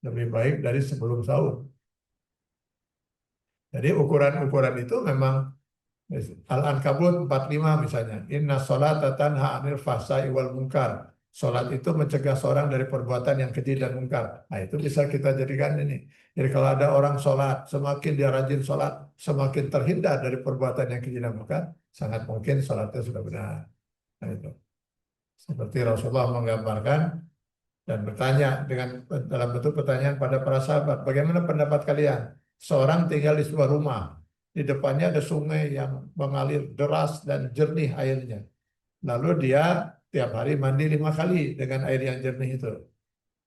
Lebih baik dari sebelum saum. Jadi ukuran-ukuran itu memang Al-Ankabut 45 misalnya. Inna sholata tanha anil fahsai wal munkar. Sholat itu mencegah seorang dari perbuatan yang keji dan mungkar. Nah itu bisa kita jadikan ini. Jadi kalau ada orang sholat, semakin dia rajin sholat, semakin terhindar dari perbuatan yang keji dan mungkar, sangat mungkin sholatnya sudah benar. Nah itu. Seperti Rasulullah menggambarkan dan bertanya dalam bentuk pertanyaan pada para sahabat, bagaimana pendapat kalian? Seorang tinggal di sebuah rumah, di depannya ada sungai yang mengalir deras dan jernih airnya. Lalu dia tiap hari mandi 5 kali dengan air yang jernih itu.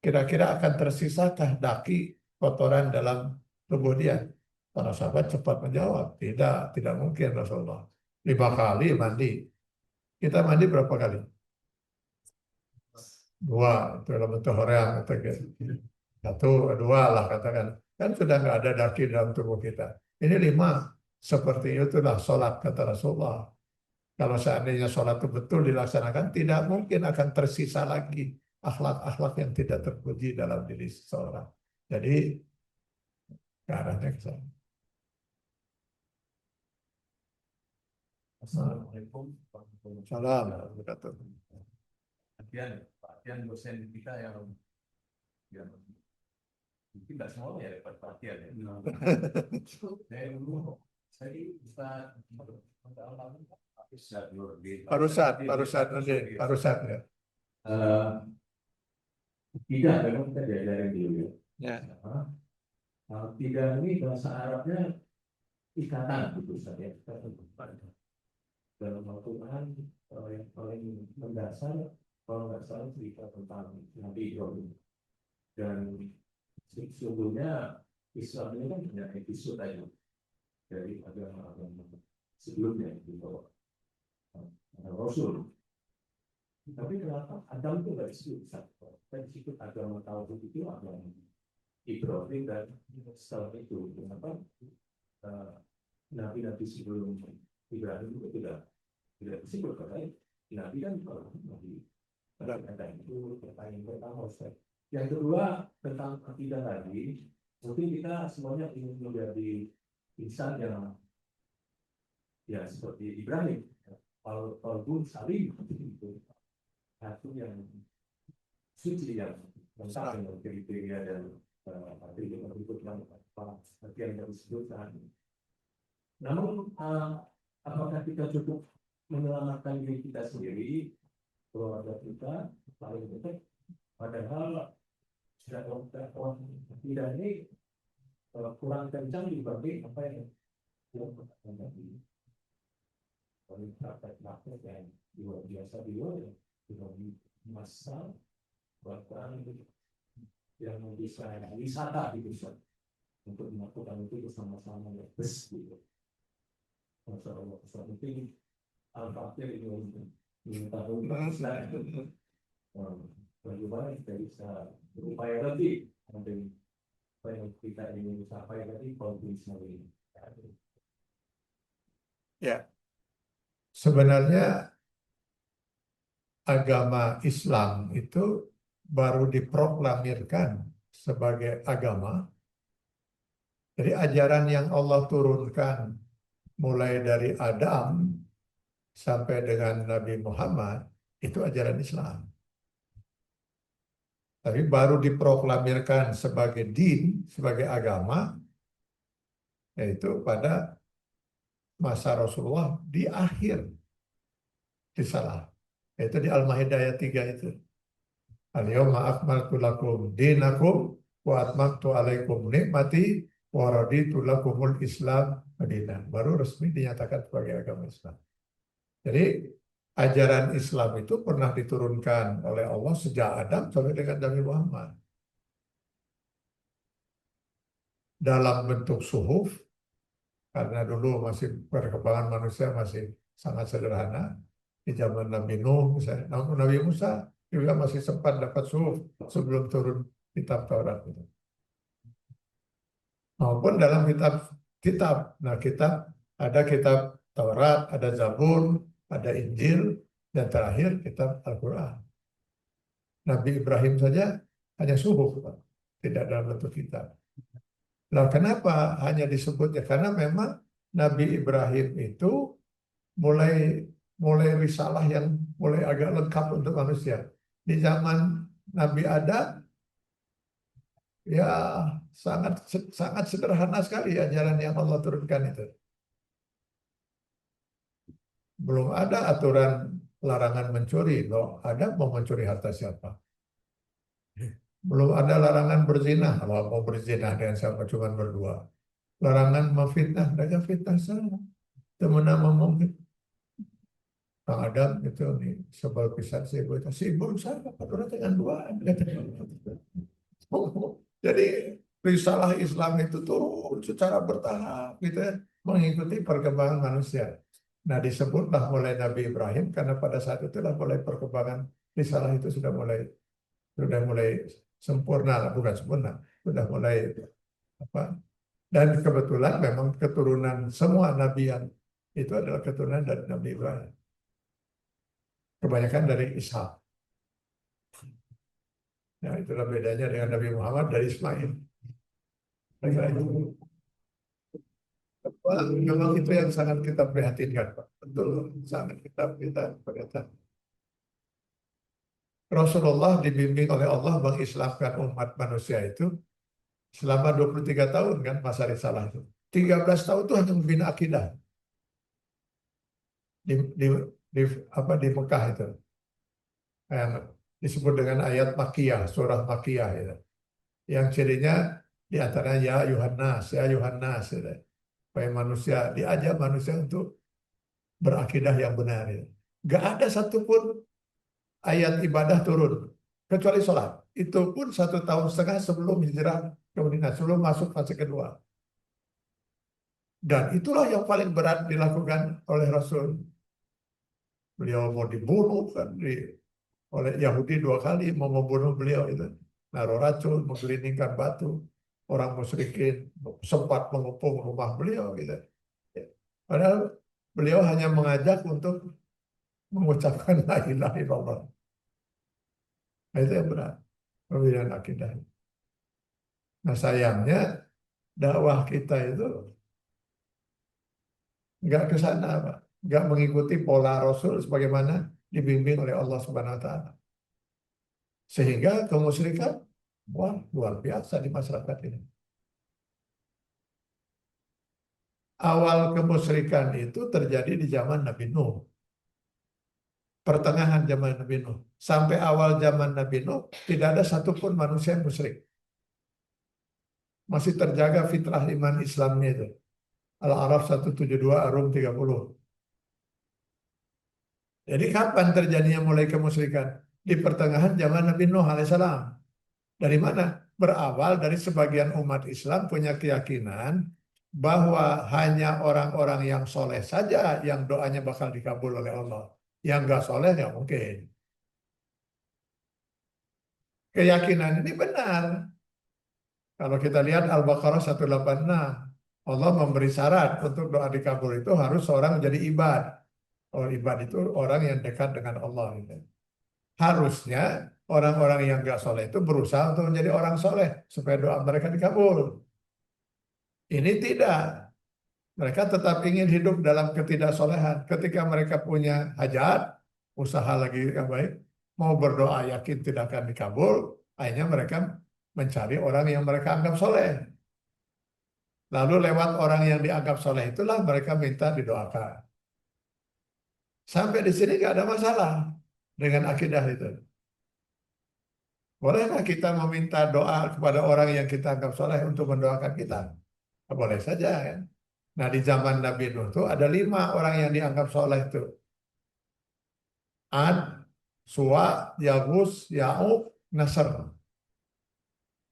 Kira-kira akan tersisakah daki kotoran dalam tubuh dia? Para sahabat cepat menjawab, tidak mungkin Rasulullah. 5 kali mandi. Kita mandi berapa kali? 2, itu dalam bentuk hoream. Satu, 2 lah katakan. Kan sudah nggak ada daki dalam tubuh kita. Ini 5. Seperti itulah sholat kata Rasulullah. Kalau seandainya sholat itu betul dilaksanakan, tidak mungkin akan tersisa lagi akhlak-akhlak yang tidak terpuji dalam diri seseorang. Jadi, ke arahnya ke sana. Assalamualaikum warahmatullahi Salam. wabarakatuh. Perhatian dosen kita yang mungkin tidak semua ya dapat perhatian ya. Saya dulu saya bisa Parusat ya. Tidak, memang kita diajarin dulu Ya. Tidak ini bahasa Arabnya ikatan gitu saja. Dalam Al-Quran yang paling mendasar kalau nggak salah cerita tentang Nabi Ibrahim. Dan sesungguhnya Islam ini kan punya episode aja dari agama sebelumnya gitu. Rasul. Tapi kenapa Adam itu nggak disebut satu? Kan disebut agama tauhid itu agama Ibrahim dan setelah itu kenapa nabi-nabi sebelum Ibrahim itu tidak disebut karena nabi kan kalau nabi ada itu pertanyaan pertama Ustaz. Yang kedua tentang akidah tadi, mungkin kita semuanya ingin menjadi insan yang ya seperti Ibrahim. Walaupun saling itu satu yang suci yang lengkap dengan kriteria dan atribut yang bagian yang disebutkan. Namun apakah kita cukup menyelamatkan diri kita sendiri, keluarga kita, paling penting, padahal tidak ini kurang kencang dibanding apa yang dilakukan tadi. Kalau praktek yang luar biasa di luar yang massal bahkan yang bisa wisata di pusat untuk melakukan itu bersama-sama ya bus gitu. Masalah penting Al-Fakir ini tahun Islam. Bagaimana kita bisa berupaya lebih untuk apa yang kita ingin capai tadi kontribusi ini. Ya, sebenarnya agama Islam itu baru diproklamirkan sebagai agama. Jadi ajaran yang Allah turunkan mulai dari Adam sampai dengan Nabi Muhammad itu ajaran Islam. Tapi baru diproklamirkan sebagai din, sebagai agama, yaitu pada masa Rasulullah di akhir risalah. Yaitu di Al-Maidah ayat 3 itu. Al-yawma akmaltu lakum dinakum wa atmamtu alaikum nikmati wa raditu lakumul Islam madinah. Baru resmi dinyatakan sebagai agama Islam. Jadi ajaran Islam itu pernah diturunkan oleh Allah sejak Adam sampai dengan Nabi Muhammad. Dalam bentuk suhuf, karena dulu masih perkembangan manusia masih sangat sederhana. Di zaman Nabi Nuh, misalnya, Nabi Musa juga masih sempat dapat suhuf sebelum turun kitab Taurat. Maupun dalam kitab. Nah, ada kitab Taurat, ada Zabur, ada Injil, dan terakhir kitab Al-Quran. Nabi Ibrahim saja hanya suhuf, tidak dalam bentuk kitab. Nah, kenapa hanya disebutnya? Karena memang Nabi Ibrahim itu mulai risalah yang mulai agak lengkap untuk manusia. Di zaman Nabi Adam, ya sangat sederhana sekali ajaran yang Allah turunkan itu. Belum ada aturan larangan mencuri. Loh, ada mau mencuri harta siapa? Belum ada larangan berzina. Kalau mau berzina dengan siapa cuma berdua. Larangan memfitnah, dengan fitnah sana. Teman nama mungkin. Kang Adam itu nih sebal pisan si ibu saya aturan dengan dua. Jadi risalah Islam itu turun secara bertahap gitu ya, mengikuti perkembangan manusia. Nah, disebutlah mulai Nabi Ibrahim karena pada saat itulah mulai perkembangan risalah itu sudah mulai sempurna, bukan sempurna, sudah mulai apa? Dan kebetulan memang keturunan semua nabi yang itu adalah keturunan dari Nabi Ibrahim. Kebanyakan dari Ishak. Nah, itulah bedanya dengan Nabi Muhammad dari Ismail. Memang itu yang sangat kita prihatinkan, Pak. Betul, sangat kita prihatinkan. Rasulullah dibimbing oleh Allah mengislamkan umat manusia itu selama 23 tahun kan masa risalah itu. 13 tahun itu hanya membina akidah. Di Mekah itu. Yang disebut dengan ayat Makkiyah, surah Makkiyah itu. Yang cirinya di antaranya ya Yuhannas gitu. Supaya manusia diajak manusia untuk berakidah yang benar. Gitu. Gak ada satupun ayat ibadah turun kecuali sholat. Itu pun 1,5 tahun sebelum hijrah ke Madinah, sebelum masuk fase kedua. Dan itulah yang paling berat dilakukan oleh Rasul. Beliau mau dibunuh kan oleh Yahudi 2 kali mau membunuh beliau itu. Naruh racun, menggelindingkan batu. Orang musyrikin sempat mengepung rumah beliau gitu. Padahal beliau hanya mengajak untuk mengucapkan la ilaha illallah. Nah, itu yang berat, pembinaan akidah. Nah, sayangnya dakwah kita itu nggak ke sana, Pak. Nggak mengikuti pola Rasul sebagaimana dibimbing oleh Allah Subhanahu wa taala. Sehingga kemusyrikan wah, luar biasa di masyarakat ini. Awal kemusyrikan itu terjadi di zaman Nabi Nuh. Pertengahan zaman Nabi Nuh. Sampai awal zaman Nabi Nuh, tidak ada satupun manusia yang musyrik. Masih terjaga fitrah iman Islamnya itu. Al-A'raf 172, Ar-Rum 30. Jadi kapan terjadinya mulai kemusyrikan? Di pertengahan zaman Nabi Nuh alaihissalam. Dari mana? Berawal dari sebagian umat Islam punya keyakinan bahwa hanya orang-orang yang soleh saja yang doanya bakal dikabul oleh Allah. Yang nggak soleh nggak mungkin. Keyakinan ini benar. Kalau kita lihat Al-Baqarah 186, Allah memberi syarat untuk doa dikabul itu harus seorang menjadi ibad. Orang ibad itu orang yang dekat dengan Allah. Gitu. Harusnya orang-orang yang nggak soleh itu berusaha untuk menjadi orang soleh supaya doa mereka dikabul. Ini tidak. Mereka tetap ingin hidup dalam ketidaksolehan. Ketika mereka punya hajat, usaha lagi yang baik, mau berdoa yakin tidak akan dikabul, akhirnya mereka mencari orang yang mereka anggap soleh. Lalu lewat orang yang dianggap soleh itulah mereka minta didoakan. Sampai di sini nggak ada masalah dengan akidah itu. Bolehkah kita meminta doa kepada orang yang kita anggap soleh untuk mendoakan kita? Boleh saja kan. Nah di zaman Nabi Nuh itu ada 5 orang yang dianggap soleh itu. Ad, Suwa, Yagus, Ya'uq, Nasr.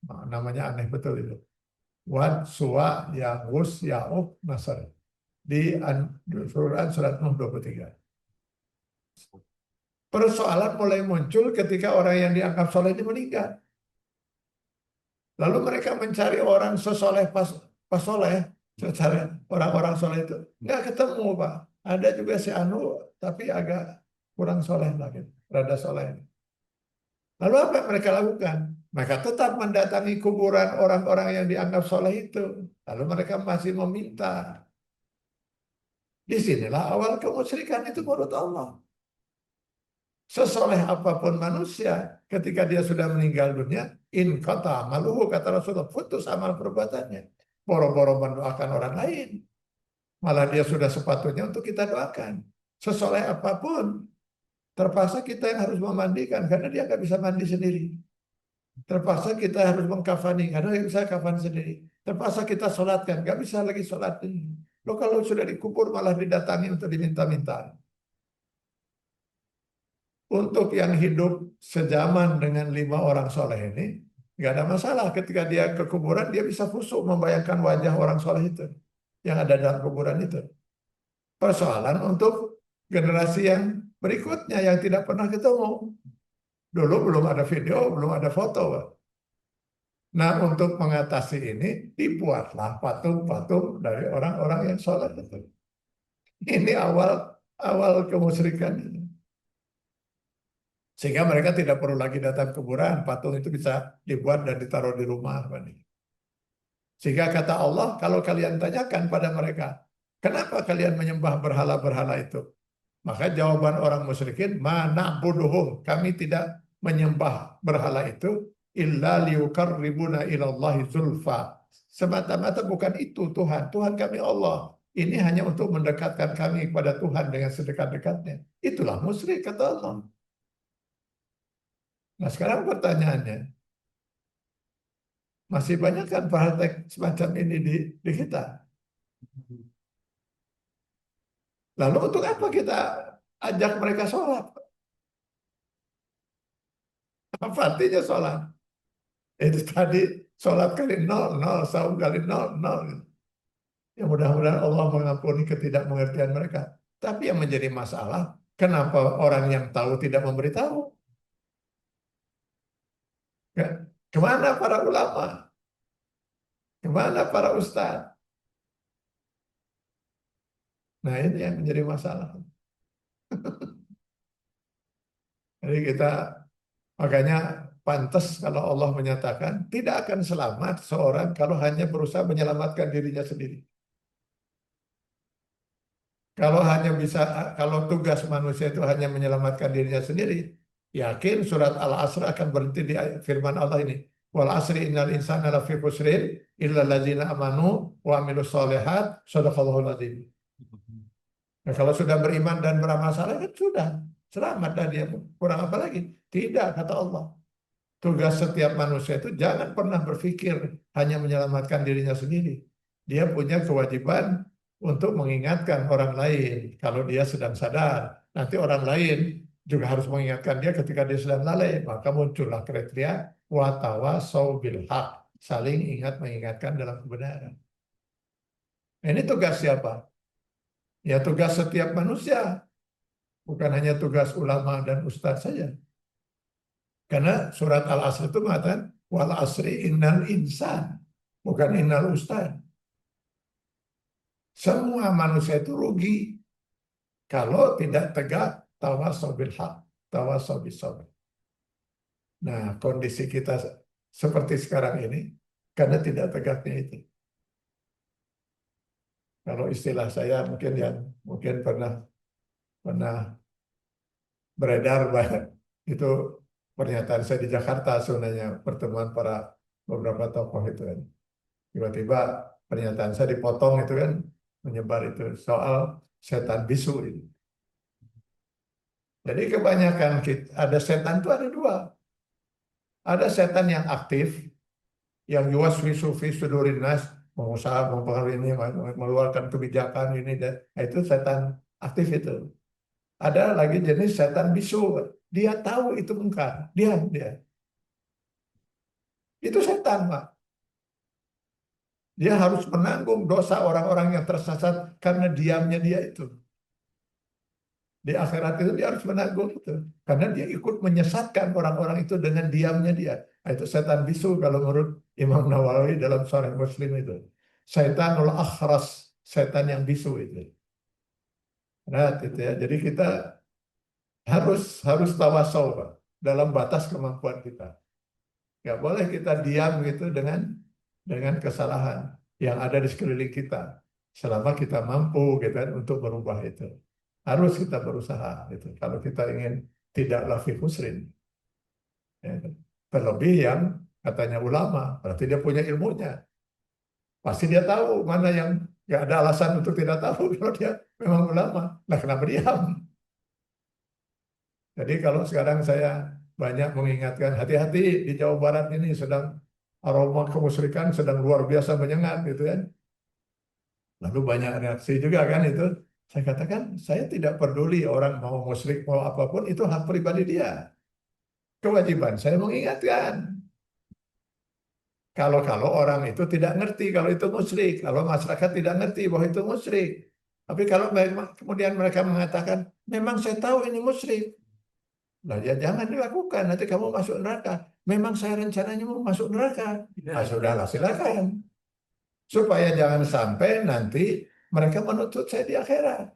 Nah, namanya aneh betul itu. Wad, Suwa, Yagus, Ya'uq, Nasr. Di surat Nuh 23. Persoalan mulai muncul ketika orang yang dianggap soleh ini meninggal. Lalu mereka mencari orang sesoleh pas soleh, secara orang-orang soleh itu nggak ketemu Pak. Ada juga si Anu tapi agak kurang soleh lagi, rada soleh. Lalu apa yang mereka lakukan? Mereka tetap mendatangi kuburan orang-orang yang dianggap soleh itu. Lalu mereka masih meminta. Disinilah awal kemusyrikan itu menurut Allah. Sesoleh apapun manusia, ketika dia sudah meninggal dunia, in kata maluhu, kata Rasulullah, putus amal perbuatannya. Boro-boro mendoakan orang lain. Malah dia sudah sepatutnya untuk kita doakan. Sesoleh apapun, terpaksa kita yang harus memandikan, karena dia nggak bisa mandi sendiri. Terpaksa kita harus mengkafani, karena dia bisa kafan sendiri. Terpaksa kita sholatkan, nggak bisa lagi sholat. Loh kalau sudah dikubur malah didatangi untuk diminta-minta. Untuk yang hidup sejaman dengan 5 orang soleh ini, nggak ada masalah. Ketika dia ke kuburan, dia bisa khusyuk membayangkan wajah orang soleh itu yang ada dalam kuburan itu. Persoalan untuk generasi yang berikutnya yang tidak pernah ketemu. Dulu belum ada video, belum ada foto. Nah, untuk mengatasi ini, dibuatlah patung-patung dari orang-orang yang soleh itu. Ini awal kemusyrikan ini. Sehingga mereka tidak perlu lagi datang ke kuburan, patung itu bisa dibuat dan ditaruh di rumah. Sehingga kata Allah, kalau kalian tanyakan pada mereka, kenapa kalian menyembah berhala-berhala itu? Maka jawaban orang musyrikin, mana bodohum, kami tidak menyembah berhala itu, illa liukarribuna ilallahi zulfa. Semata-mata bukan itu Tuhan, Tuhan kami Allah. Ini hanya untuk mendekatkan kami kepada Tuhan dengan sedekat-dekatnya. Itulah musyrik, kata Allah. Nah sekarang pertanyaannya, masih banyak kan praktek semacam ini di kita? Lalu untuk apa kita ajak mereka sholat? Apa artinya sholat? Itu tadi sholat kali 0, saum kali 0. Ya mudah-mudahan Allah mengampuni ketidakmengertian mereka. Tapi yang menjadi masalah, kenapa orang yang tahu tidak memberitahu? Kemana para ulama? Kemana para ustadz? Nah ini yang menjadi masalah. Jadi kita makanya pantas kalau Allah menyatakan tidak akan selamat seorang kalau hanya berusaha menyelamatkan dirinya sendiri. Kalau tugas manusia itu hanya menyelamatkan dirinya sendiri, yakin surat Al-Asr akan berhenti di firman Allah ini. Wal asri innal insana lafi khusrin illa allazina amanu wa amilus solihat sadaqallahul azim. Nah, kalau sudah beriman dan beramal saleh kan sudah selamat dan dia kurang apa lagi? Tidak, kata Allah. Tugas setiap manusia itu jangan pernah berpikir hanya menyelamatkan dirinya sendiri. Dia punya kewajiban untuk mengingatkan orang lain kalau dia sedang sadar. Nanti orang lain juga harus mengingatkan dia ketika dia sedang lalai. Maka muncullah kriteria watawasau bil haq, saling ingat mengingatkan dalam kebenaran. Ini tugas siapa? Ya tugas setiap manusia, bukan hanya tugas ulama dan ustadz saja. Karena surat Al-Asr itu mengatakan wal asri innal insan, bukan innal ustadz. Semua manusia itu rugi kalau tidak tegak tawasau bil haq, tawasau bis sabr. Nah, kondisi kita seperti sekarang ini karena tidak tegaknya itu. Kalau istilah saya mungkin pernah beredar banyak itu pernyataan saya di Jakarta sebenarnya pertemuan para beberapa tokoh itu kan. Tiba-tiba pernyataan saya dipotong itu kan menyebar itu soal setan bisu itu. Jadi kebanyakan ada setan itu ada dua. Ada setan yang aktif, yang yuwaswisu fi sudurin nas, mengusaha mempengaruhi ini, mengeluarkan kebijakan ini dan itu setan aktif itu. Ada lagi jenis setan bisu, dia tahu itu mungkar, diam dia. Itu setan, Pak. Dia harus menanggung dosa orang-orang yang tersesat karena diamnya dia itu. Di akhirat itu dia harus menanggung itu. Karena dia ikut menyesatkan orang-orang itu dengan diamnya dia. Nah, itu setan bisu kalau menurut Imam Nawawi dalam Sahih Muslim itu. Setanul akhras, setan yang bisu itu. Nah, itu ya. Jadi kita harus tawasau, Pak, dalam batas kemampuan kita. Nggak boleh kita diam gitu dengan kesalahan yang ada di sekeliling kita. Selama kita mampu gitu kan, untuk merubah itu. Harus kita berusaha gitu. Kalau kita ingin tidak lafi khusrin. Ya, terlebih yang katanya ulama, berarti dia punya ilmunya. Pasti dia tahu mana yang nggak ada alasan untuk tidak tahu kalau dia memang ulama. Nah, kenapa diam? Jadi kalau sekarang saya banyak mengingatkan hati-hati di Jawa Barat ini sedang aroma kemusyrikan sedang luar biasa menyengat gitu kan. Lalu banyak reaksi juga kan itu. Saya katakan saya tidak peduli orang mau musyrik mau apapun itu hak pribadi dia. Kewajiban saya mengingatkan. Kalau orang itu tidak ngerti kalau itu musyrik, kalau masyarakat tidak ngerti bahwa itu musyrik. Tapi kalau kemudian mereka mengatakan memang saya tahu ini musyrik. Nah, ya jangan dilakukan, nanti kamu masuk neraka. Memang saya rencananya mau masuk neraka. Nah, sudahlah, silakan. Supaya jangan sampai nanti mereka menuntut saya di akhirat.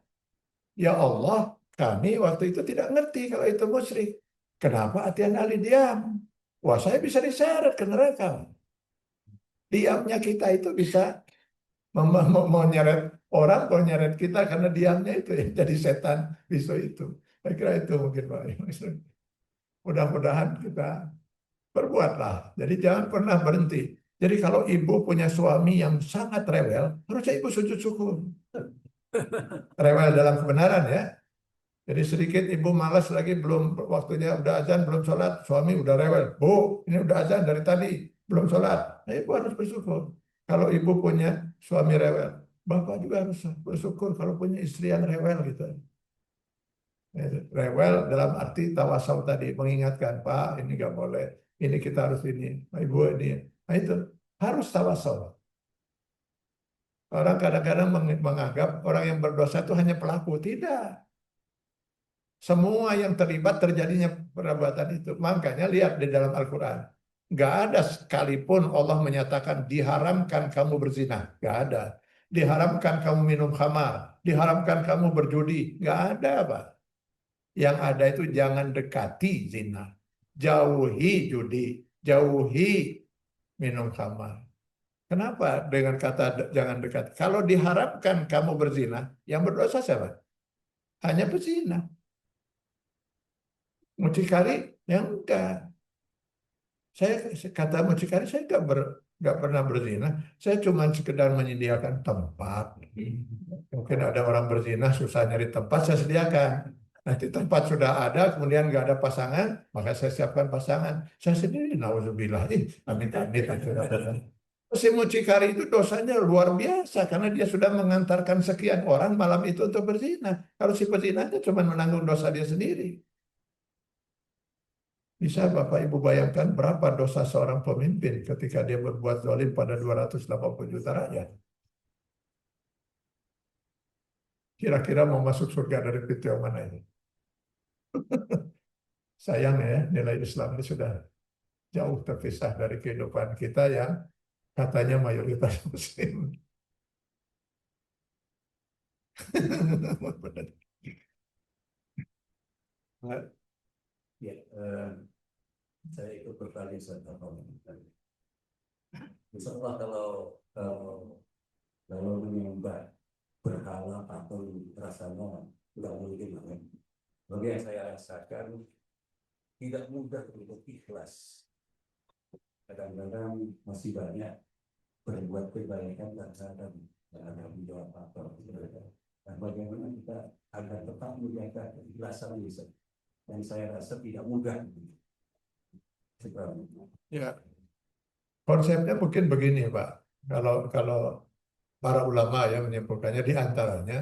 Ya Allah, kami waktu itu tidak ngerti kalau itu musyrik. Kenapa Atian Ali diam? Wah, saya bisa diseret ke neraka. Diamnya kita itu bisa menyeret orang, menyeret kita karena diamnya itu ya, jadi setan bisu itu. Saya kira itu mungkin Pak. Mudah-mudahan kita berbuatlah. Jadi jangan pernah berhenti. Jadi kalau ibu punya suami yang sangat rewel, harusnya ibu sujud syukur. Rewel dalam kebenaran ya. Jadi sedikit ibu malas lagi, belum waktunya udah azan, belum sholat, suami udah rewel. Bu, ini udah azan dari tadi, belum sholat. Nah, ibu harus bersyukur. Kalau ibu punya suami rewel, bapak juga harus bersyukur kalau punya istri yang rewel gitu. Rewel dalam arti tawasau tadi, mengingatkan, Pak, ini nggak boleh, ini kita harus ini, Ibu ini. Nah itu, harus tawasau. Orang kadang-kadang menganggap orang yang berdosa itu hanya pelaku. Tidak. Semua yang terlibat terjadinya perbuatan itu. Makanya lihat di dalam Al-Quran. Nggak ada sekalipun Allah menyatakan diharamkan kamu berzina. Nggak ada. Diharamkan kamu minum khamar. Diharamkan kamu berjudi. Nggak ada, Pak. Yang ada itu jangan dekati zina. Jauhi judi. Jauhi minum khamar. Kenapa dengan kata jangan dekati? Kalau diharapkan kamu berzina, yang berdosa siapa? Hanya pezina. Mucikari, yang enggak. Saya kata mucikari, saya enggak pernah berzina. Saya cuma sekedar menyediakan tempat. Mungkin ada orang berzina, susah nyari tempat, saya sediakan. Nanti tempat sudah ada, kemudian nggak ada pasangan, maka saya siapkan pasangan. Saya sendiri, nauzubillah, amit-amit. Si mucikari itu dosanya luar biasa, karena dia sudah mengantarkan sekian orang malam itu untuk berzina. Kalau si pezinanya cuma menanggung dosa dia sendiri. Bisa Bapak Ibu bayangkan berapa dosa seorang pemimpin ketika dia berbuat zalim pada 280 juta rakyat. Kira-kira mau masuk surga dari pintu yang mana ini? Sayang ya, nilai Islam ini sudah jauh terpisah dari kehidupan kita yang katanya mayoritas Muslim. Ya, saya ikut bertanya soal komentar. Insya Allah kalau menyembah berhala atau rasanya tidak mungkin. Bagi yang saya rasakan tidak mudah untuk ikhlas. Kadang-kadang masih banyak berbuat kebaikan dan sadar dan ada menjawab apa. Dan bagaimana kita agar tetap menjaga keikhlasan ini, yang saya rasa tidak mudah. Ya, konsepnya mungkin begini, Pak. Kalau para ulama yang menyimpulkannya di antaranya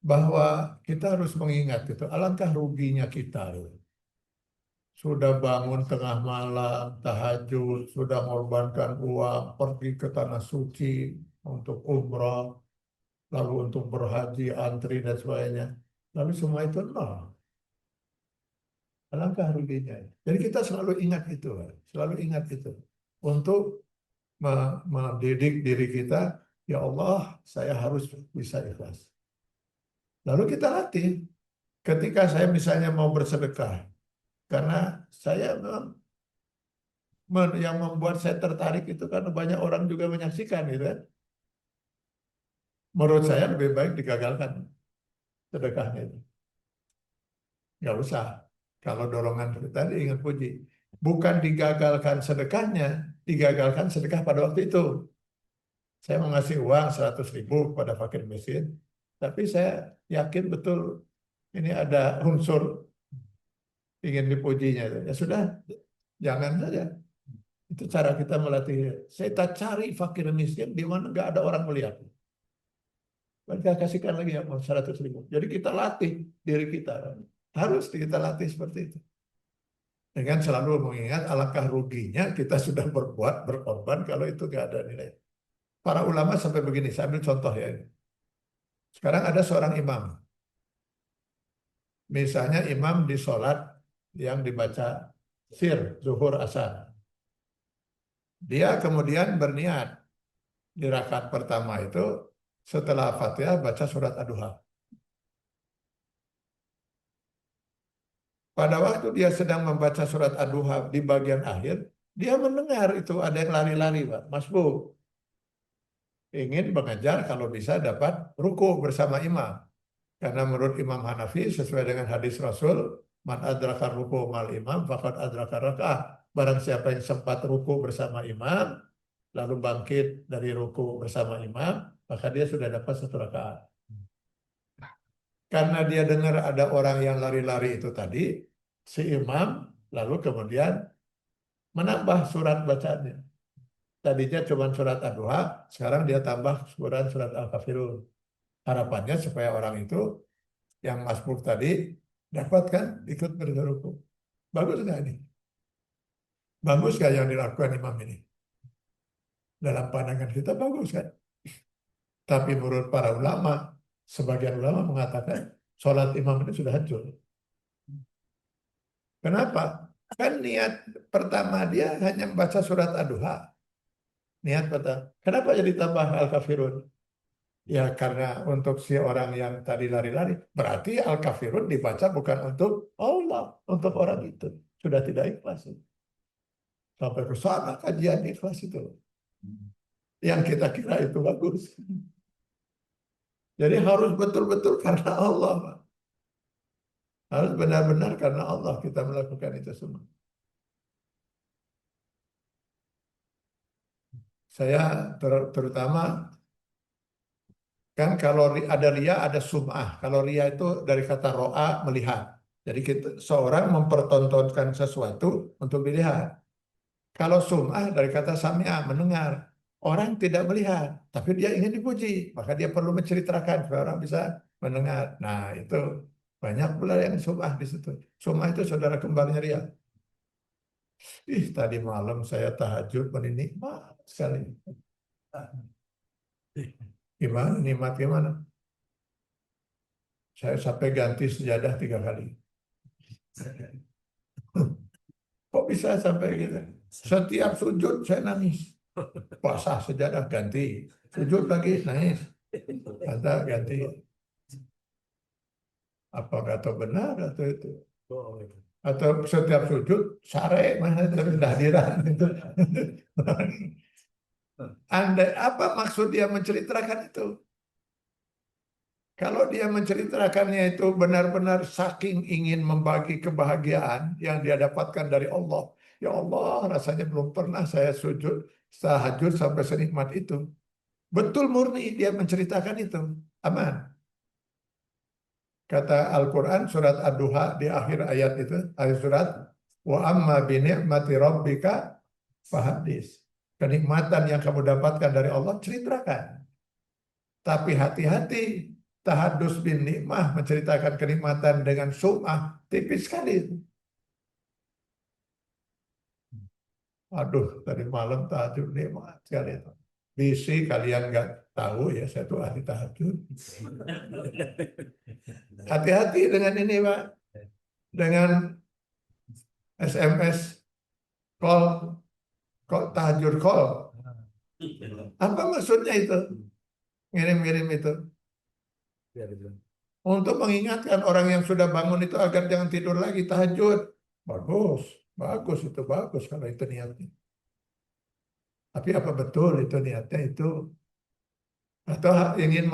bahwa kita harus mengingat itu alangkah ruginya kita loh. Sudah bangun tengah malam, tahajud, sudah mengorbankan uang, pergi ke tanah suci untuk umrah, lalu untuk berhaji, antri dan sebagainya. Lalu semua itu nol. Alangkah ruginya. Jadi kita selalu ingat itu, Pak. Selalu ingat itu. Untuk mendidik diri kita, ya Allah, saya harus bisa ikhlas. Lalu kita latih. Ketika saya misalnya mau bersedekah, karena saya memang yang membuat saya tertarik itu karena banyak orang juga menyaksikan gitu kan. Menurut saya lebih baik digagalkan sedekahnya itu. Nggak usah. Kalau dorongan tadi ingat puji. Bukan digagalkan sedekahnya, digagalkan sedekah pada waktu itu. Saya mau ngasih uang 100.000 kepada fakir miskin, tapi saya yakin betul ini ada unsur ingin dipujinya. Ya sudah, jangan saja. Itu cara kita melatih. Kita cari fakir miskin di mana nggak ada orang melihat. Mereka kasihkan lagi ya 100.000. Jadi kita latih diri kita. Harus kita latih seperti itu. Dengan selalu mengingat alangkah ruginya kita sudah berbuat, berkorban kalau itu nggak ada nilai. Para ulama sampai begini, saya ambil contoh ya. Sekarang ada seorang imam. Misalnya imam di sholat yang dibaca sir, zuhur, asar. Dia kemudian berniat di rakaat pertama itu setelah Fatihah baca surat Ad-Duha. Pada waktu dia sedang membaca surat Ad-Duha di bagian akhir, dia mendengar itu ada yang lari-lari, Pak. Masbuk. Ingin mengajar kalau bisa dapat ruku bersama imam. Karena menurut Imam Hanafi sesuai dengan hadis Rasul, man adraka ruku mal imam faqad adraka rakaah. Barang siapa yang sempat ruku bersama imam, lalu bangkit dari ruku bersama imam, maka dia sudah dapat satu rakaat. Karena dia dengar ada orang yang lari-lari itu tadi, si imam lalu kemudian menambah surat bacaannya. Tadinya cuma surat Ad-Duha, sekarang dia tambah surat Al-Kafirun. Harapannya supaya orang itu yang masbuk tadi dapat kan ikut berruku. Bagus nggak ini? Bagus nggak yang dilakukan imam ini? Dalam pandangan kita bagus kan? Tapi menurut para ulama, sebagian ulama mengatakan sholat imam itu sudah hancur. Kenapa? Kan niat pertama dia hanya membaca surat Ad-Duha. Niat pertama. Kenapa jadi tambah Al-Kafirun? Ya karena untuk si orang yang tadi lari-lari, berarti Al-Kafirun dibaca bukan untuk Allah, untuk orang itu. Sudah tidak ikhlas. Sampai ke sana kajian ikhlas itu. Yang kita kira itu bagus. Jadi harus betul-betul karena Allah, Pak. Harus benar-benar karena Allah kita melakukan itu semua. Saya terutama kan kalau ada ria ada sum'ah. Kalau ria itu dari kata ro'a melihat. Jadi kita, seorang mempertontonkan sesuatu untuk dilihat. Kalau sum'ah dari kata sami'ah mendengar. Orang tidak melihat, tapi dia ingin dipuji. Maka dia perlu menceritakan supaya orang bisa mendengar. Nah itu banyak pula yang sum'ah di situ. Sum'ah itu saudara kembarnya ria. Tadi malam saya tahajud, nikmat sekali. Gimana nikmat gimana? Saya sampai ganti sejadah 3 kali. Kok bisa sampai gitu? Setiap sujud saya nangis. Basah sejadah ganti. Sujud lagi nangis. Kata ganti. Apa kata benar atau itu? Atau setiap sujud sare mana kehadiran itu. Anda apa maksud dia menceritakan itu? Kalau dia menceritakannya itu benar-benar saking ingin membagi kebahagiaan yang dia dapatkan dari Allah. Ya Allah, rasanya belum pernah saya sujud, tahajud sampai senikmat itu. Betul murni dia menceritakan itu. Aman. Kata Al-Quran surat Ad-Duha di akhir ayat itu, ayat surat, wa amma bi ni'mati rabbika fahadis. Kenikmatan yang kamu dapatkan dari Allah, ceritakan. Tapi hati-hati, tahadus bin nikmah, menceritakan kenikmatan dengan sum'ah, tipis sekali. Aduh, tadi malam tahajud nikmat sekali itu. Bisi kalian nggak tahu ya, saya tuh ahli tahajud. Hati-hati dengan ini, Pak. Dengan SMS call, tahajud call. Apa maksudnya itu? Ngirim-ngirim itu. Untuk mengingatkan orang yang sudah bangun itu agar jangan tidur lagi tahajud. Bagus, bagus itu bagus kalau itu niatnya. Tapi apa betul itu niatnya itu? Atau ingin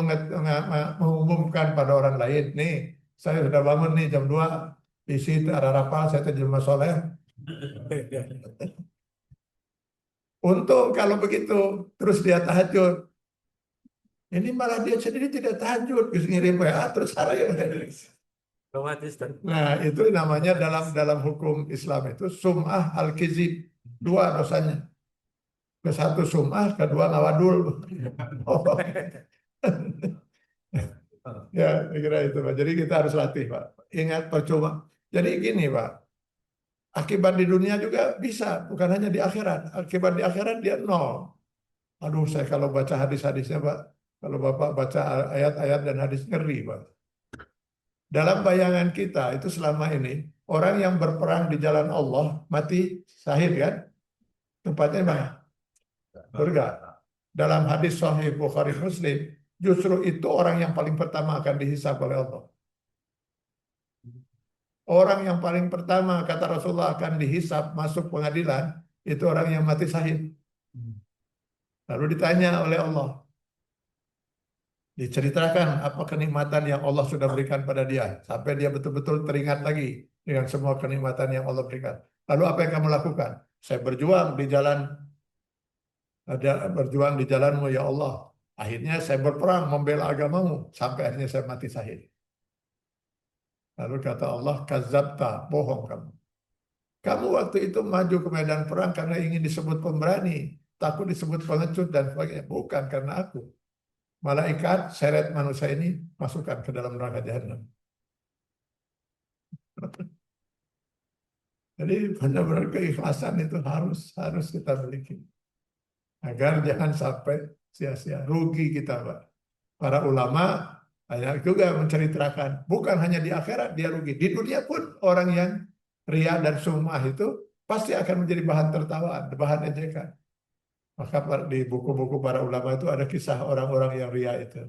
mengumumkan pada orang lain, nih saya sudah bangun nih jam 2, isi arah rapal, saya terjemah soleh. Untuk kalau begitu, terus dia tahajud. Ini malah dia sendiri tidak tahajud, ngirim WA terus arah yang Nah, itu namanya dalam hukum Islam itu sum'ah al-kizib. 2 dosanya. Ke 1 sum'ah, kedua ngawadul. Oh. Ya, saya kira itu Pak. Jadi kita harus latih Pak. Ingat percuma. Jadi gini Pak, akibat di dunia juga bisa, bukan hanya di akhirat. Akibat di akhirat dia nol. Aduh, saya kalau baca hadis-hadisnya Pak, kalau Bapak baca ayat-ayat dan hadis ngeri Pak. Dalam bayangan kita itu selama ini, orang yang berperang di jalan Allah mati syahid kan? Tempatnya mana? Surga. Dalam hadis Sahih Bukhari Muslim, justru itu orang yang paling pertama akan dihisab oleh Allah. Orang yang paling pertama kata Rasulullah akan dihisab masuk pengadilan itu orang yang mati syahid. Lalu ditanya oleh Allah, diceritakan apa kenikmatan yang Allah sudah berikan pada dia sampai dia betul-betul teringat lagi dengan semua kenikmatan yang Allah berikan. Lalu apa yang kamu lakukan? Saya berjuang di jalanmu ya Allah. Akhirnya saya berperang membela agamamu sampai akhirnya saya mati syahid. Lalu kata Allah, kadzabta, bohong kamu. Kamu waktu itu maju ke medan perang karena ingin disebut pemberani, takut disebut pengecut dan sebagainya. Bukan karena aku. Malaikat seret manusia ini masukkan ke dalam neraka jahanam. Jadi benar-benar keikhlasan itu harus kita miliki agar jangan sampai sia-sia, rugi kita Pak. Para ulama banyak juga menceritakan bukan hanya di akhirat dia rugi, di dunia pun orang yang ria dan sum'ah itu pasti akan menjadi bahan tertawaan, bahan ejekan. Maka di buku-buku para ulama itu ada kisah orang-orang yang ria itu.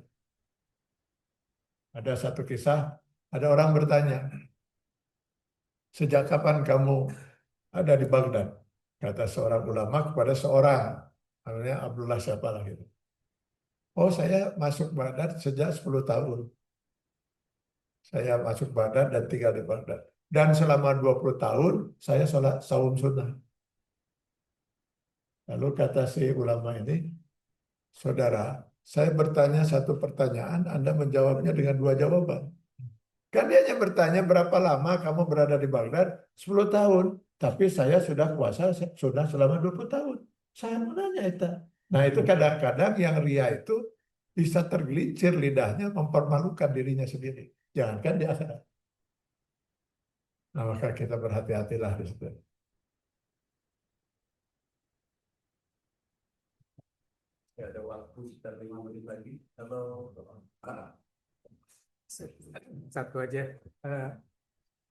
Ada satu kisah, ada orang bertanya, sejak kapan kamu ada di Baghdad? Kata seorang ulama kepada seorang, namanya Abdullah siapa lah gitu. Oh saya masuk Baghdad sejak 10 tahun. Saya masuk Baghdad dan tinggal di Baghdad. Dan selama 20 tahun saya sholat saum sunnah. Lalu kata si ulama ini, saudara, saya bertanya satu pertanyaan, Anda menjawabnya dengan 2 jawaban. Kan dia hanya bertanya berapa lama kamu berada di Baghdad? 10 tahun. Tapi saya sudah puasa sudah selama 20 tahun. Saya mau nanya itu. Nah itu kadang-kadang yang ria itu bisa tergelincir lidahnya mempermalukan dirinya sendiri. Jangankan di akhirat. Nah maka kita berhati-hatilah di situ. Ya, ada waktu sekitar 5 menit lagi. Kalau Satu aja.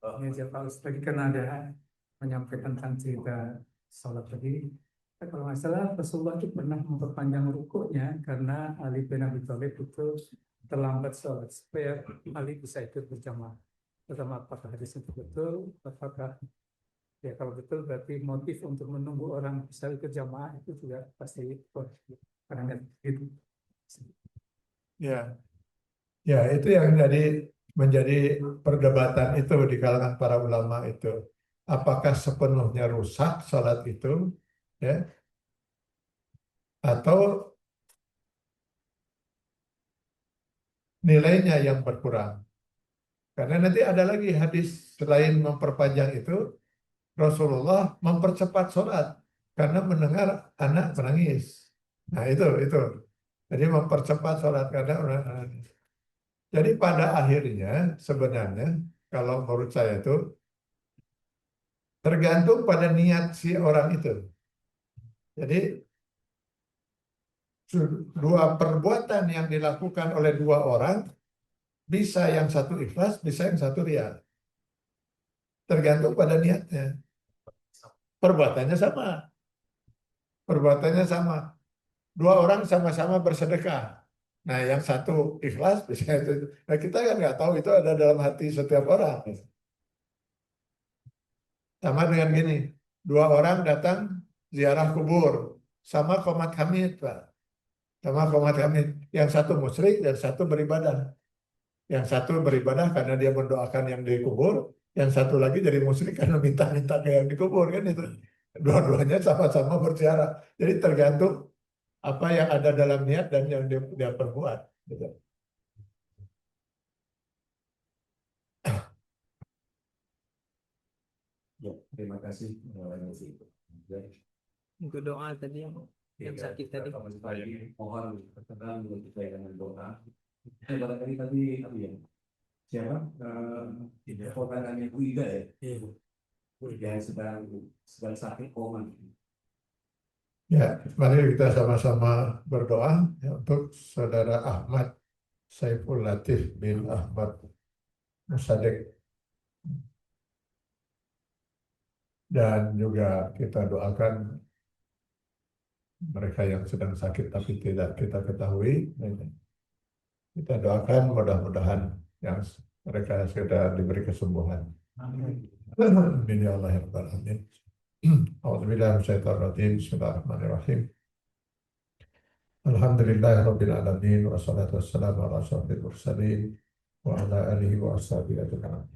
oh, Ini aja Pak Ustaz, tadi kan ada menyampaikan tentang cerita sholat tadi. Kalau nggak salah Rasulullah itu pernah memperpanjang rukuknya karena Ali bin Abi Thalib itu terlambat sholat supaya Ali bisa ikut berjamaah. Pertama, apakah hadis itu betul? Apakah ya kalau betul berarti motif untuk menunggu orang bisa ikut jamaah itu juga pasti karena gitu. Ya, ya itu yang menjadi perdebatan itu di kalangan para ulama itu. Apakah sepenuhnya rusak salat itu, ya, atau nilainya yang berkurang? Karena nanti ada lagi hadis selain memperpanjang itu, Rasulullah mempercepat sholat karena mendengar anak menangis. Nah itu. Jadi mempercepat sholat karena orang menangis. Jadi pada akhirnya sebenarnya kalau menurut saya itu tergantung pada niat si orang itu. Jadi dua perbuatan yang dilakukan oleh dua orang bisa yang satu ikhlas, bisa yang satu ria. Tergantung pada niatnya. Perbuatannya sama. Perbuatannya sama. Dua orang sama-sama bersedekah. Nah, yang satu ikhlas, bisa itu. Nah, kita kan nggak tahu itu ada dalam hati setiap orang. Sama dengan gini, dua orang datang ziarah kubur, sama qomat hamid, Pak. Sama qomat hamid. Yang satu musyrik dan satu beribadah. Yang satu beribadah karena dia mendoakan yang dikubur, yang satu lagi jadi musyrik karena minta-minta ke yang dikubur, kan itu. Dua-duanya sama-sama berziarah. Jadi tergantung apa yang ada dalam niat dan yang dia perbuat. Gitu. ya, terima kasih. Untuk doa tadi yang sakit tadi. Mohon berkenan untuk kita dengan doa. Barangkali tadi apa ya? Siapa? Pertanyaannya Bu Ida ya. Yang sedang sakit koma. Ya, mari kita sama-sama berdoa ya, untuk saudara Ahmad Saiful Latif bin Ahmad Musaddiq, dan juga kita doakan mereka yang sedang sakit tapi tidak kita ketahui. Kita doakan mudah-mudahan yang mereka sudah diberi kesembuhan. Amin ya Allah ya Rabbal alamin. A'udzubillahi minasyaitonir rajim. Bismillahirrahmanirrahim. Alhamdulillahirabbil alamin wassalatu wassalamu ala asyrofil mursalin wa ala alihi wa ashabihi ajma'in.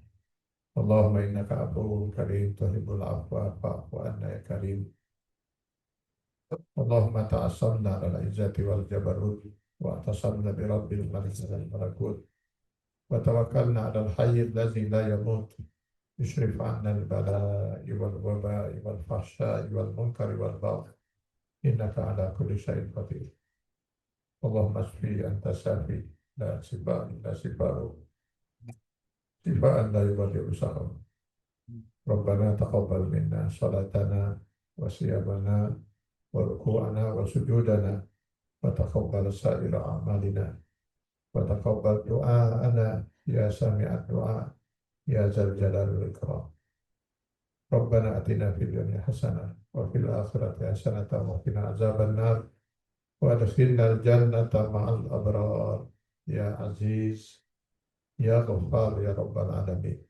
Allahumma innaka afuwwun karim tuhibbul afwa fa'fu anna ya karim. Allahumma ta'assamna ala izzati wal jabarut wa atasamna bi rabbil maliki wal malakut wa tawakkalna ala al-hayy allazi la yamut yushrif 'anna al-bala'i wal waba'i wal fahsya'i wal munkari wal baghi innaka ala kulli syai'in qadir. Allahumma shfi anta syafi la shifa illa shifa'u shifa'an la yughadiru saqam. Rabbana taqabbal minna salatana wa siyamana wa ruku'ana wa sujudana wa taqabbal sa'ira a'malina wa taqabbal du'a'ana ya sami'ad du'a ya zal jalali wal ikram. Rabbana atina fid dunya hasanah wa fil akhirati hasanah wa qina azaban nar wa adkhilna al jannata ma'al abrar ya aziz ya ghaffar ya rabbal alamin.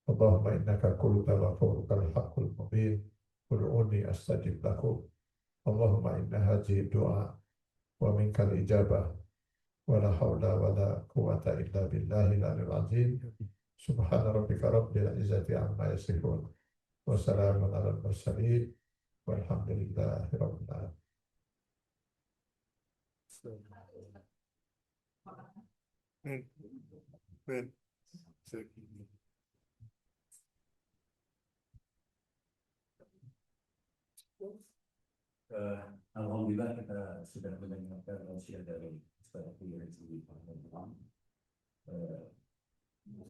Allahumma innaka qulta wa qawluka al-haqqul mubin ud'uni astajib lakum. Allahumma inna hadhihi du'a wa minkal ijabah wa la hawla wa la quwwata illa billahi al-'aliyyil 'azim. Subhana rabbika rabbil izzati amma yasifun wa salamun 'alal mursalin walhamdulillahi rabbil alamin. Alhamdulillah kita sudah mendengarkan wasiat dari Ustaz Abdul Aziz bin Abdul Rahman.